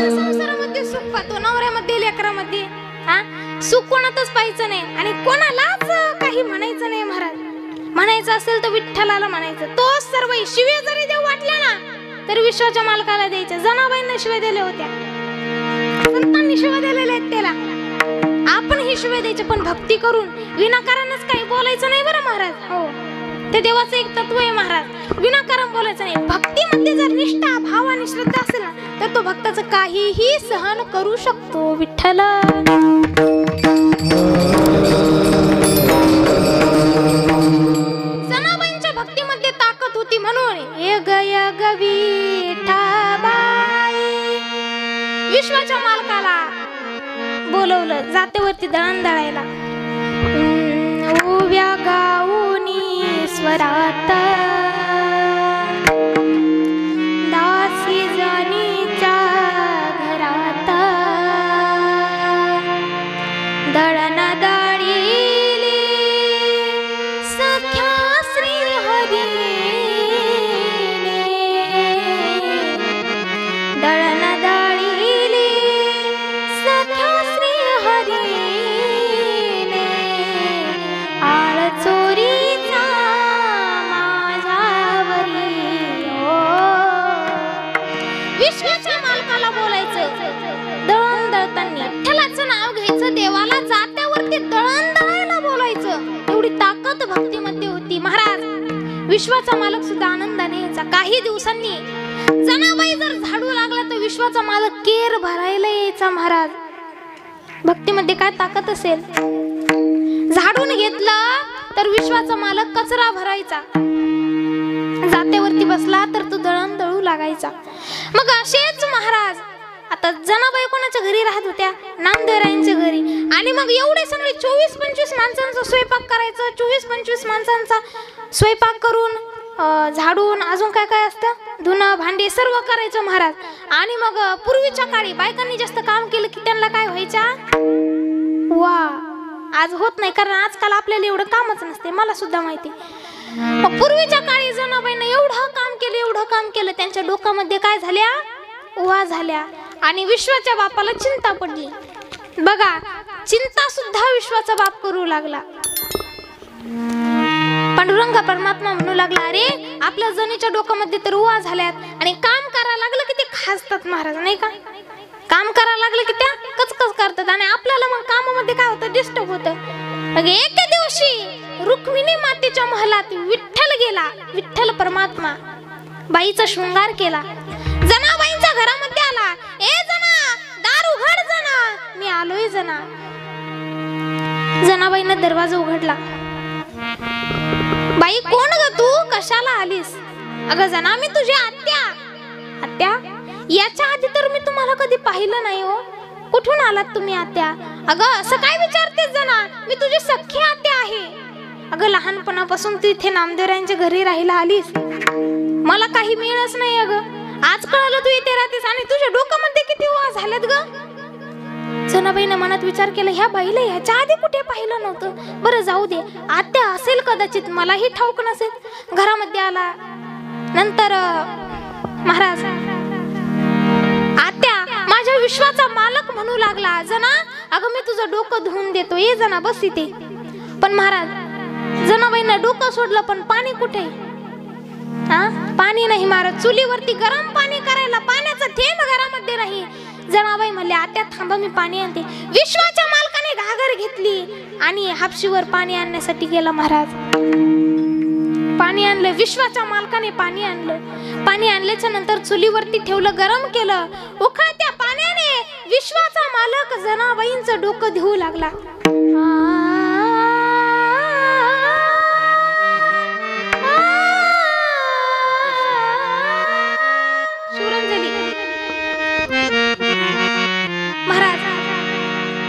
संसारामध्ये सुख पाहतो, नवऱ्यामध्ये, लेकरामध्ये. हा, सुख कोणातच पाहायचं नाही आणि कोणालाच काही म्हणायचं नाही महाराज. म्हणायचं असेल तर विठ्ठलाला म्हणायचं. तो सर्व शिवे जरी देव वाटल्या ना तर विश्वाच्या मालकाला द्यायच्या. जनाबाईंना शिव्या दिल्या होत्या, संतांनी शिव्या दिलेल्या आहेत त्याला. आपण ही शिवाय द्यायचे, पण भक्ती करून विनाकारणच काही बोलायचं नाही बरं महाराज. हो, ते देवाचं एक तत्व आहे महाराज, विनाकारण बोलायचं नाही. भक्तीमध्ये जर निष्ठा, भाव आणि श्रद्धा असेल ना, तर तो भक्ताचं काहीही सहन करू शकतो. विठ्ठल जनाबाईंच्या भक्तीमध्ये ताकद होती म्हणून विश्वाच्या मालकाला बोलवलं जातेवरती दळण दळायला. उव्या गाऊनी स्वरात दासी जानीच्या घरात दळण दळीली सख्या श्री हरीने दळण दळीली सख्या श्री हरीने आळ चोरीचा माझ्यावरी. विश्वाच्या मालकाला बोलायचं दळण दळताना, विठ्ठलाचं नाव घ्यायचं, देवाला जात्यावरती दळण दळायला बोलायचं. एवढी ताकद भक्तीमध्ये होती महाराज. विश्वाचा मालक सुद्धा आनंदाने यायचा. काही दिवसांनी जनाबाई जर झाडू लागला तर विश्वाचा मालक केर भरायला यायचा महाराज. भक्तीमध्ये काय ताकद असेल. झाडून घेतलं तर विश्वाचा मालक कचरा भरायचा, जातेवरती बसला तर तो दळण दळू लागायचा. मग असेच महाराज आता जनाबाई कोणाच्या घरी राहत होत्या, नामदेवरायांच्या घरी. आणि मग एवढे सगळे 24-25 माणसांचा स्वयंपाक करायचं. 24-25 माणसांचा स्वयंपाक करून झाडून अजून काय काय असतं, धुणं भांडी सर्व करायचं महाराज. आणि मग पूर्वीच्या काळी बायकांनी जास्त काम केलं की त्यांना काय व्हायच्या, वा. आज होत नाही, कारण आजकाल आपल्याला एवढं कामच नसते, मला सुद्धा माहिती. मग पूर्वीच्या काळी जनाबाईंना एवढं काम केलं त्यांच्या डोक्यामध्ये काय झाल्या, वा झाल्या. आणि विश्वाच्या बापाला चिंता पडली. बघा, चिंता सुद्धा विश्वाचा बाप करू लागला. पांडुरंग परमात्मा म्हणू लागला, अरे आपल्या जणीच्या डोक्यामध्ये तर उवा झाल्यात. आणि काम करायला लागलं की ते खासतात महाराज, नाही का. काम करायला लागलं की त्या कचकच करतात आणि आपल्याला मग कामामध्ये काय होतं, डिस्टर्ब होतं. मग एके दिवशी रुक्मिणी मातेच्या महलात विठ्ठल गेला. विठ्ठल परमात्मा बाईचा शृंगार केला. जनाबाईंच्या घरामध्ये आला. ए जना, दार उघड जना, मी आलोय जना. जनाबाईंना दरवाजा उघडला. बाई, कोण ग तू, कशाला आलीस? अगं जना, मी तुझी आत्या. आत्या? याच्या आधी तर मी तुम्हाला कधी पाहिलं नाही हो. कुठून आलात तुम्ही आत्या? अगं असं काय विचारतेस जना, मी तुझी सख्खी आत्या आहे. अगं लहानपणापासून तू इथे नामदेवरायांच्या घरी राहायला आलीस, मला काही मिळच नाही. अगं आज कळलं तू इथे राहतेस आणि तुझ्या डोक्यामध्ये किती वा झाल्यात ग. जनाबाईने मनात विचार केला, ह्या बाईला ह्याच्या आधी कुठे पाहिलं नव्हतं. बरं जाऊ दे, आत्या असेल कदाचित, मलाही ठाऊक नसेल. घरामध्ये आला. नंतर महाराज आत्या माझ्या विश्वाचा मालक म्हणू लागला. जना, अगं मी तुझं डोकं धुवून देतो, ये जना बस इथे. पण महाराज जनाबाईंना डोकं सोडलं, पण पाणी कुठे? पाणी नाही महाराज. चुलीवरती गरम पाणी करायला पाण्याचा थेंब घरामध्ये नाही. जनाबाई म्हणले, आत्या थांबा, मी पाणी आणते. विश्वाच्या मालकाने घागर घेतली आणि हापशीवर पाणी आणण्यासाठी गेला महाराज. पाणी आणलं. विश्वाच्या मालकाने पाणी आणलं. पाणी आणल्याच्या नंतर चुलीवरती ठेवलं, गरम केलं. उकळत्या पाण्याने विश्वाचा मालक जनाबाईंचं डोकं धुवू लागला.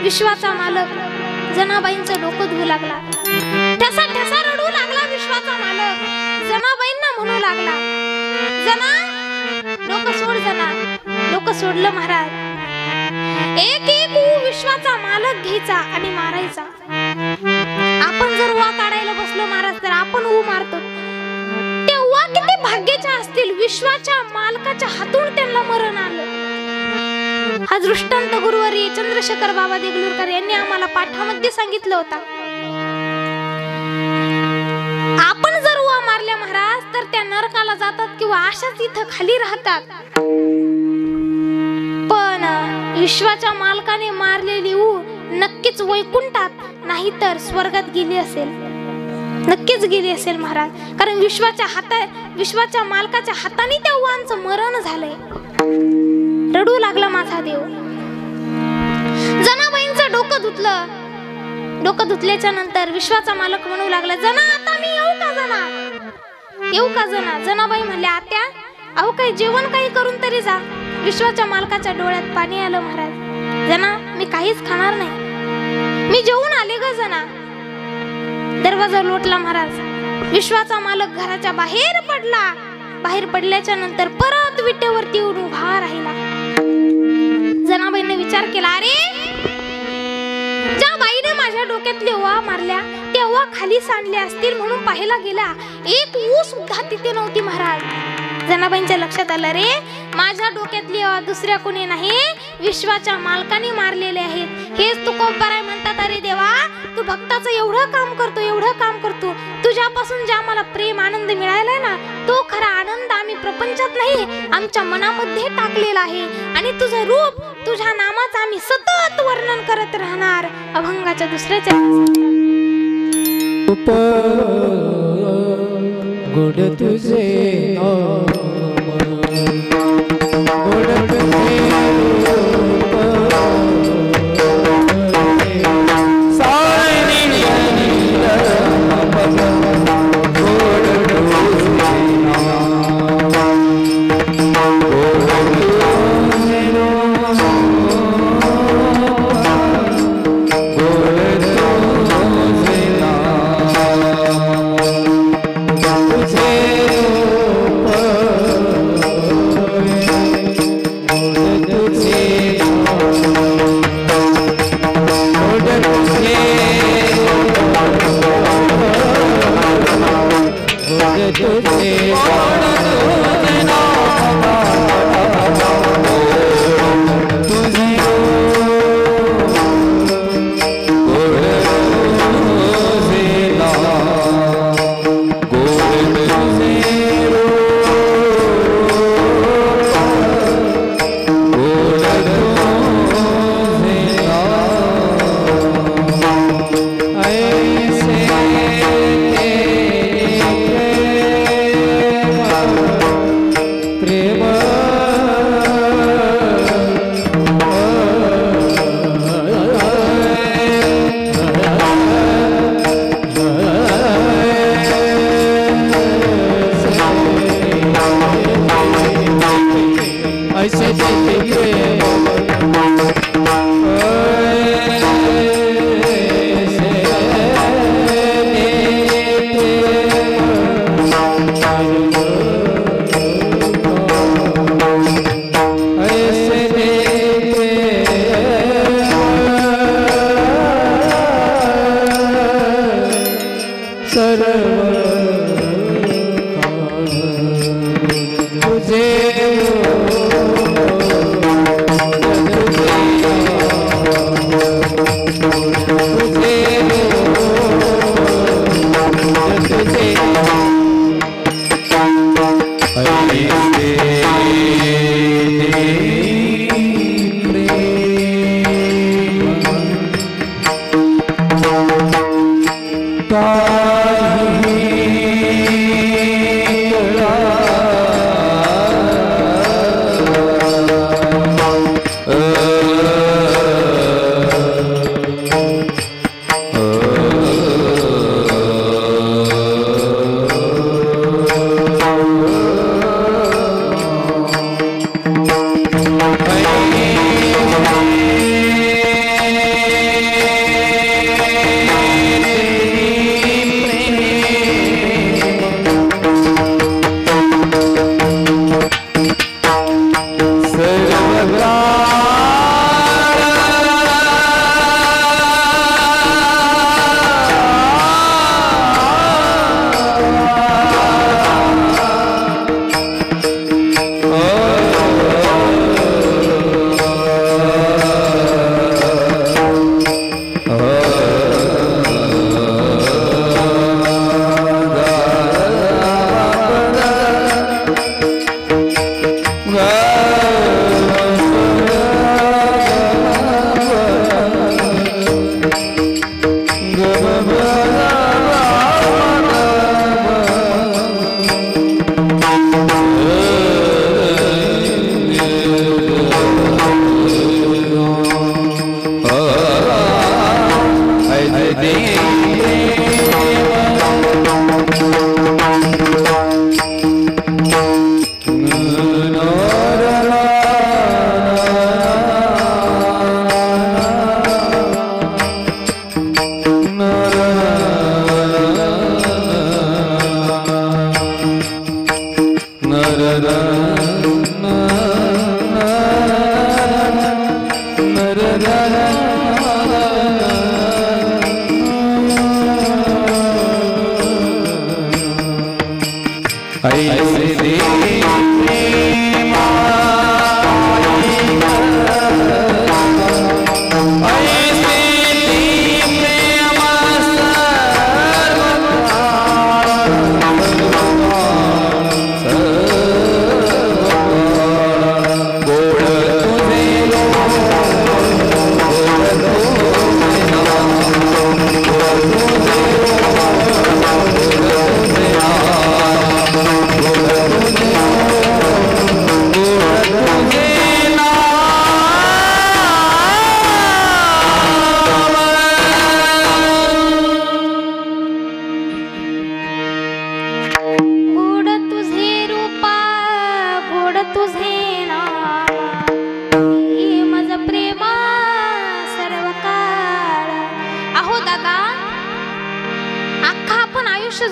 विश्वाचा मालक जनाबाईंचं डोकं धुवू लागला. ठसा ठसा रडू लागला विश्वाचा मालक. जनाबाईंना म्हणू लागला, जना डोकं सोड जना. डोकं सोडलं महाराज. एक एक विश्वाचा मालक घ्यायचा आणि मारायचा. आपण जर उवा काढायला बसलो महाराज तर आपण ऊ मारतो. ते उवा किती भाग्याच्या असतील, विश्वाच्या मालकाच्या हातून त्यांना मरण आलं. हा दृष्टांत गुरुवारी चंद्रशेखर बाबा देगलूरकर यांनी आम्हाला पाठामध्ये सांगितलं होता. आपण जर उवा मारल्या महाराज तर त्या नरकाला जातात किंवा अशाच इथं खाली राहतात. पण विश्वाच्या मालकाने मारलेली ऊ नक्कीच वैकुंठात नाही तर स्वर्गात गेली असेल, नक्कीच गेली असेल महाराज. कारण विश्वाच्या मालकाच्या हाताने त्या ओवांचं मरण झालंय. रडू लागला माझा देव. जनाबाईंचं डोकं धुतल्याच्या नंतर विश्वाचा मालक म्हणू लागला, जना आता मी येऊ का जना? जनाबाई म्हणल्या, आत्या अहो काही जेवण काही करून तरी जा. विश्वाच्या मालकाच्या डोळ्यात पाणी आलं महाराज. जना मी काहीच खाणार नाही, मी जेवून आले ग जना. दरवाजा लोटला महाराज. विश्वाचा मालक घराच्या बाहेर पडला. बाहेर पडल्याच्या नंतर परत विटेवरती येऊन उभा राहिला. जनाबाईंनी विचार केला, अरे ज्या बाईने माझ्या डोक्यातले ओवा मारल्या ते ओवा खाली सांडले असतील म्हणून पाहायला गेला, एक ऊस सुद्धा तिथे नव्हती महाराज. जनाबाईंच्या लक्षात आलं, रे माझ्या डोक्यातली ओवा दुसऱ्या कोणी नाही, विश्वाच्या मालकाने मारलेले आहेत. हेच तुकोबाराय म्हणतात, अरे देवा तू भक्ताचं एवढं काम करतो, तुझ्यापासून ज्या मला प्रेम आनंद मिळालाय ना, तो खरा आनंद आम्ही प्रपंचात नाही आमच्या मनामध्ये टाकलेला आहे. आणि तुझं रूप, तुझ्या नामाचं आम्ही सतत वर्णन करत राहणार. अभंगाच्या दुसऱ्याच्या गोड तुझे नाम, गोड तुझे रूप, सारी लीला गोड तुझे नाम, गोड तुझे नाम, गोड तुझे काही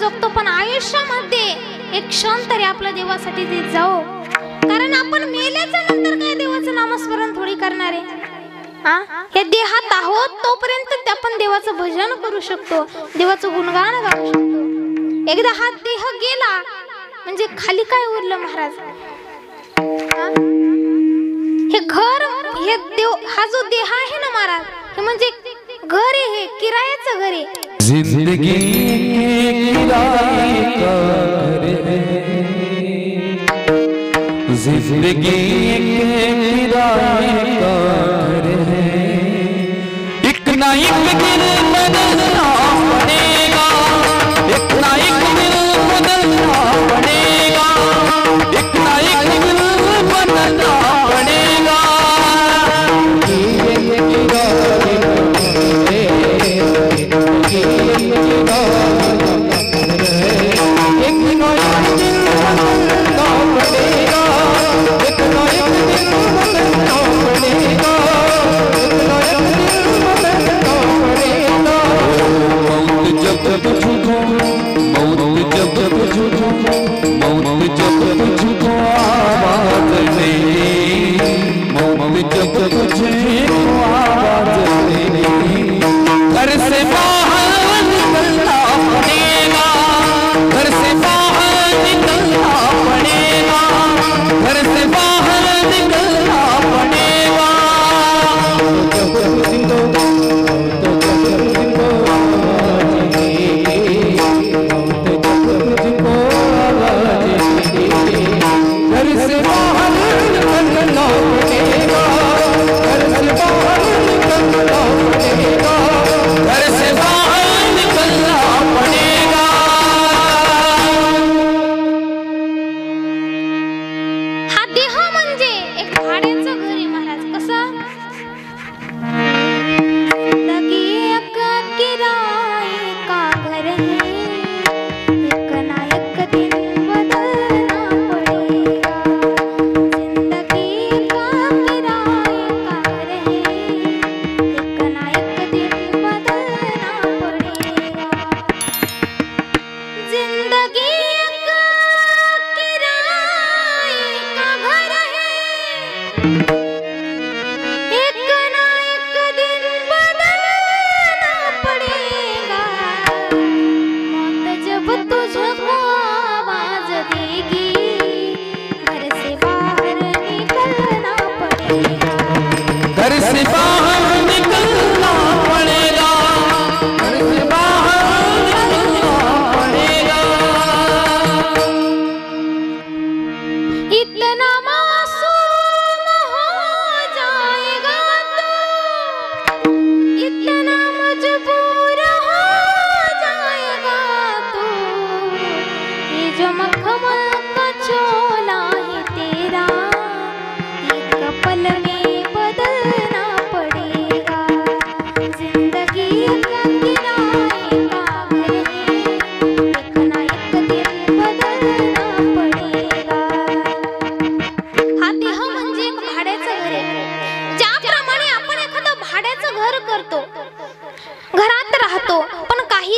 जगतो पण आयुष्यामध्ये एक क्षण तरी आपल्या देवासाठी देत जाओ, कारण आपण मेल्याच्या नंतर काय देवाचं नामस्मरण थोडी करणार आहे. या देहात आहोत तोपर्यंत आपण देवाचं भजन करू शकतो, देवाचं गुणगान गाऊ शकतो. एकदा हा देह गेला म्हणजे खाली काय उरलं महाराज? हे घर, हे देव, हा जो देह आहे ना महाराज, हे म्हणजे घर आहे, हे किरायाचं घर आहे. जिंदगी किराए का घर है, जिंदगी किराए का घर है, एक ना एक दिन बदलना पड़ेगा, एक ना एक दिन बदलना पड़ेगा, एक ना एक दिन बदलना पड़ेगा.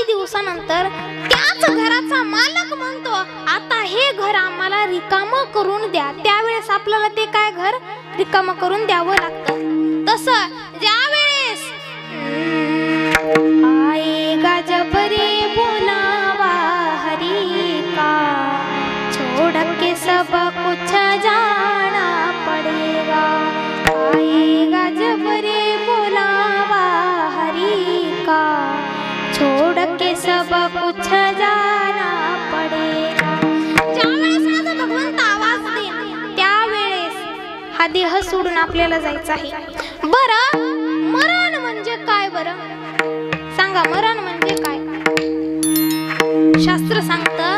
दिवसानंतर त्याच घराचा मालक म्हणतो आता हे घर आम्हाला रिकामं करून द्या. त्यावेळेस आपल्याला ते काय घर रिकामं करून द्यावं लागतं. तसं ज्यावेळेस सब कुछ जाना पडेगा. ज्यावेळेस माझा भगवंत आवाज देईल त्यावेळेस हा देह सोडून आपल्याला जायचं आहे. बरं, मरण म्हणजे काय? बरं सांगा, मरण म्हणजे काय? शास्त्र सांगतं,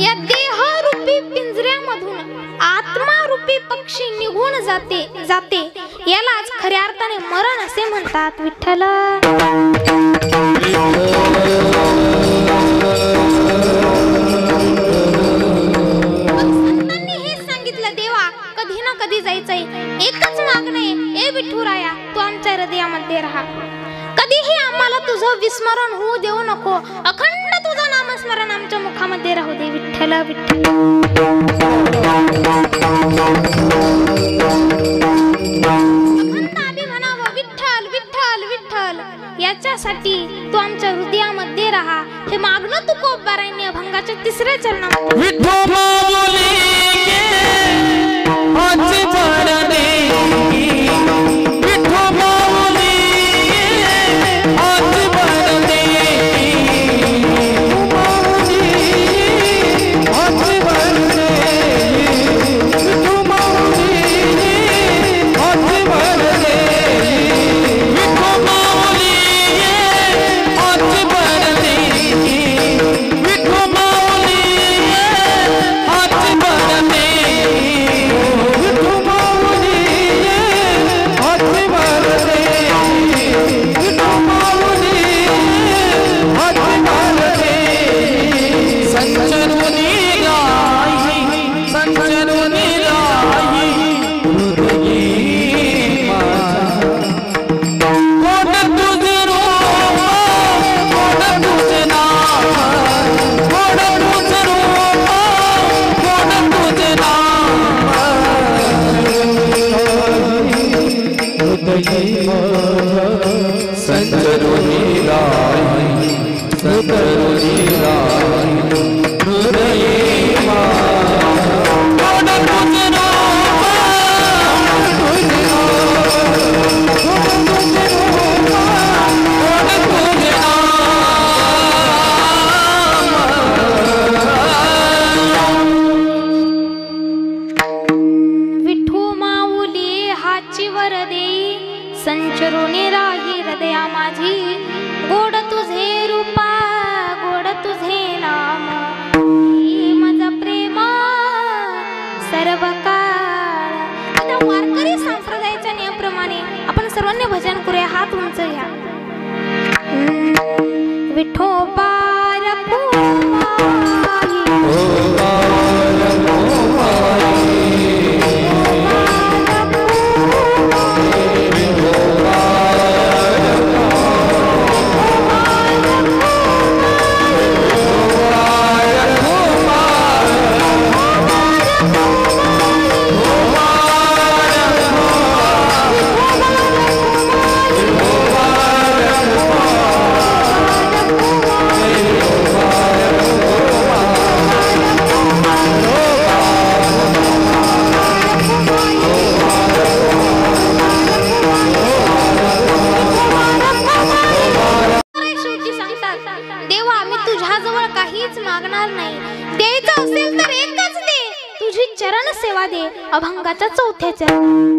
या देहरूपी पिंजऱ्यामधून आत्मारूपी पक्षी निघून जाते यालाच खऱ्या अर्थाने मरण असे म्हणतात. विठ्ठल संतांनी हेच सांगितलं, देवा कधी ना कधी जायचंय. एकच मागणं आहे, ए विठुराया तू आमच्या हृदयामध्ये राहा. कधीही आम्हाला तुझं विस्मरण होऊ देऊ नको. अखंड तुझं नामस्मरण आमच्या मुखामध्ये राहू दे. विठ्ठल विठ्ठल. अखंड आम्ही म्हणावं विठ्ठल विठ्ठल विठ्ठल. याच्यासाठी तू आमच्या हृदयामध्ये राहा. हे मागणं तू कोपबारायने अभंगाच्या 3ऱ्या चरणामध्ये. संचरुनी राही हृदया माझी. गोड तुझे रूपा गोड तुझे नाम, माझा प्रेम सर्व काळ. आता वारकरी संप्रदायाच्या नियमाप्रमाणे आपण सर्वांनी भजन करूया. हात उंच घ्या. विठोबा मागणार नाही. द्यायचं असेल तर एकच दे, तुझी चरण सेवा दे. अभंगाच्या 4थ्या चरण.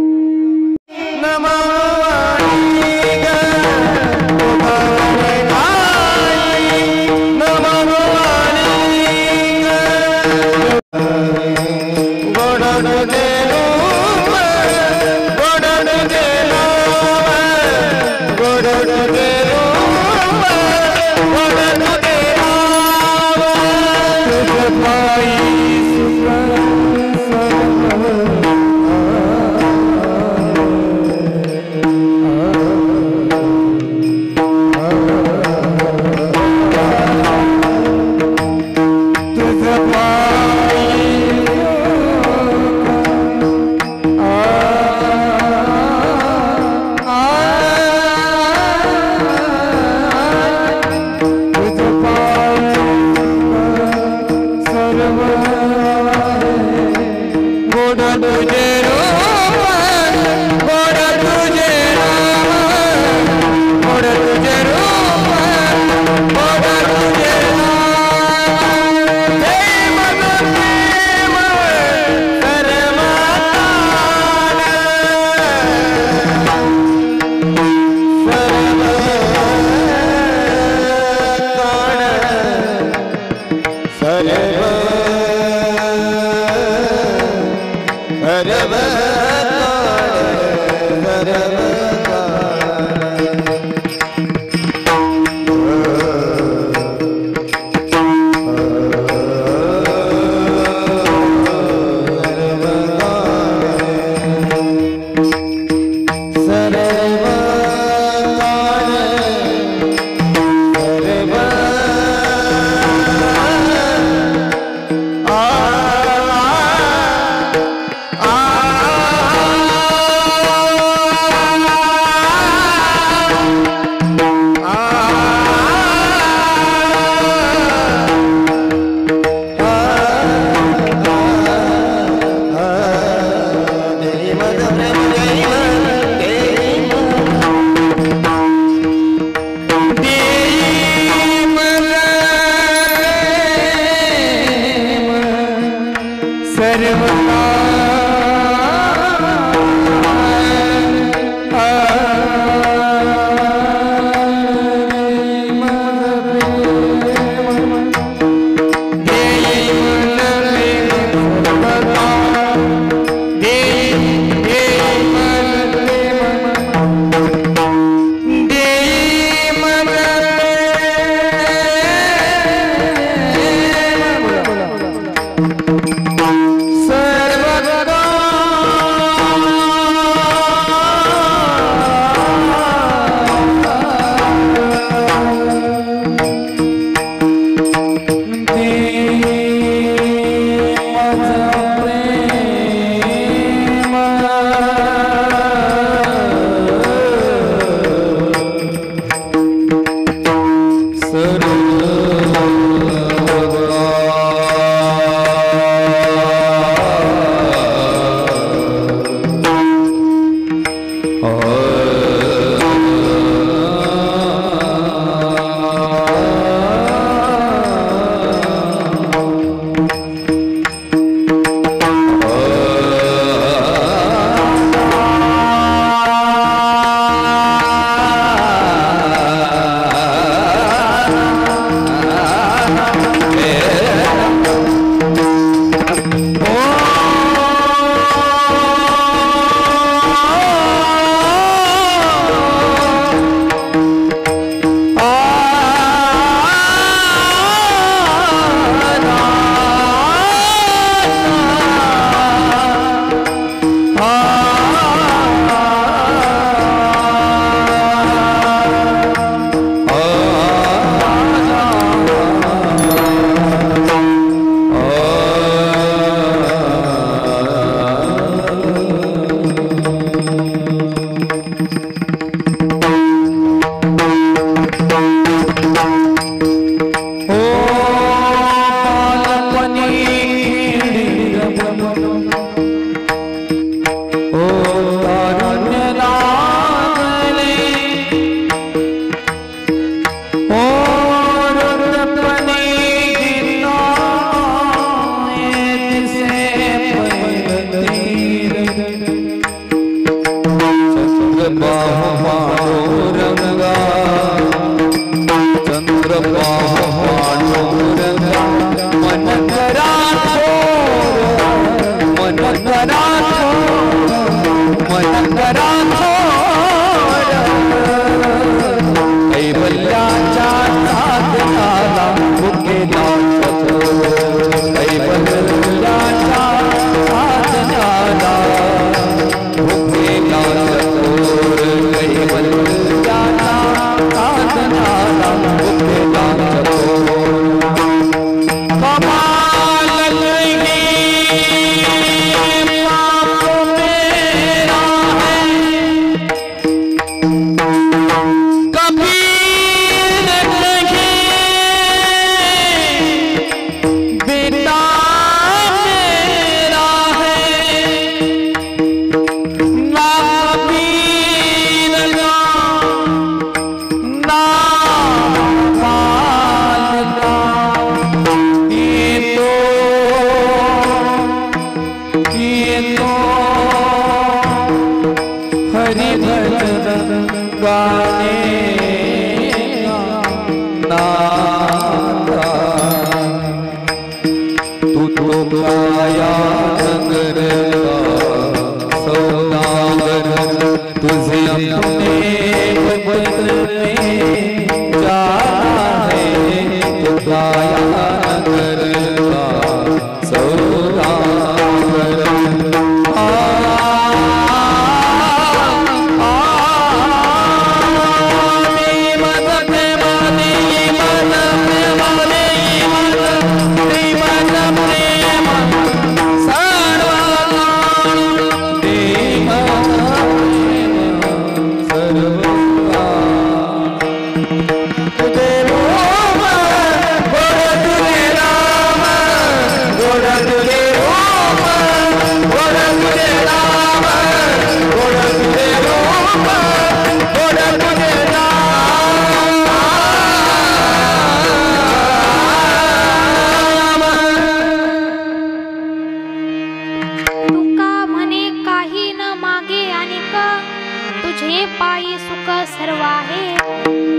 आहे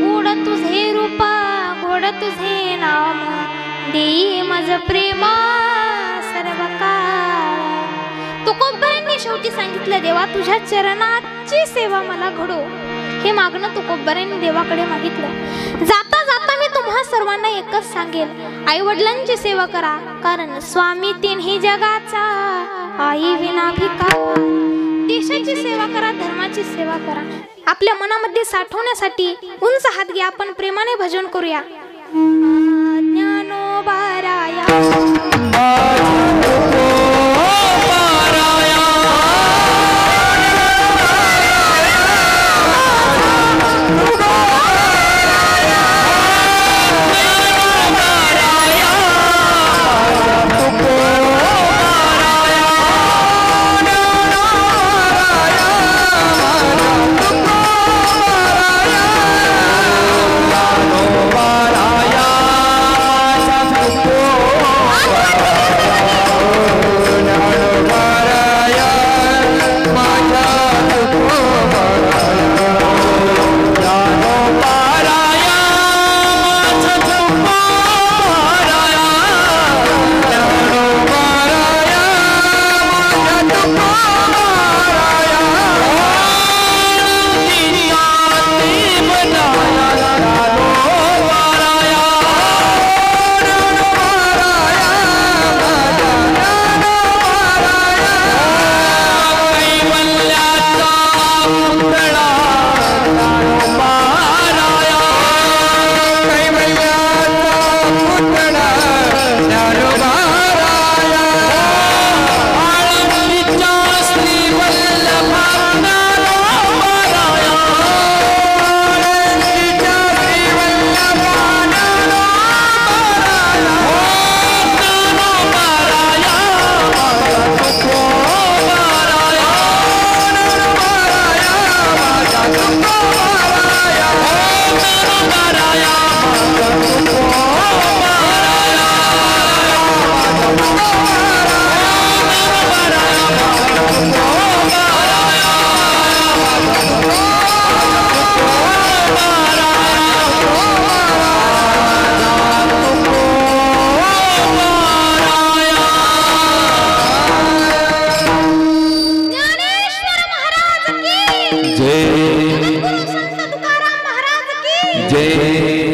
गोड तुझे रूप गोड तुझे नाम देई मज प्रेमा सर्व काळ. तुकोबरांनी शेवटी सांगितलं देवा तुझ्या चरणाची सेवा मला घडो. हे मागणं तुकोबरांनी देवाकडे मागितलं. जाता जाता मी तुम्हा सर्वांना एकच सांगेल आई वडिलांची सेवा करा कारण स्वामी तिन्ही जगाचा आई विना भिकार. देशाची सेवा करा धर्माची सेवा करा. आपल्या मनामध्ये साठवण्यासाठी उंच हात घ्या आपण प्रेमाने भजन करूया. ज्ञानोबाराया जय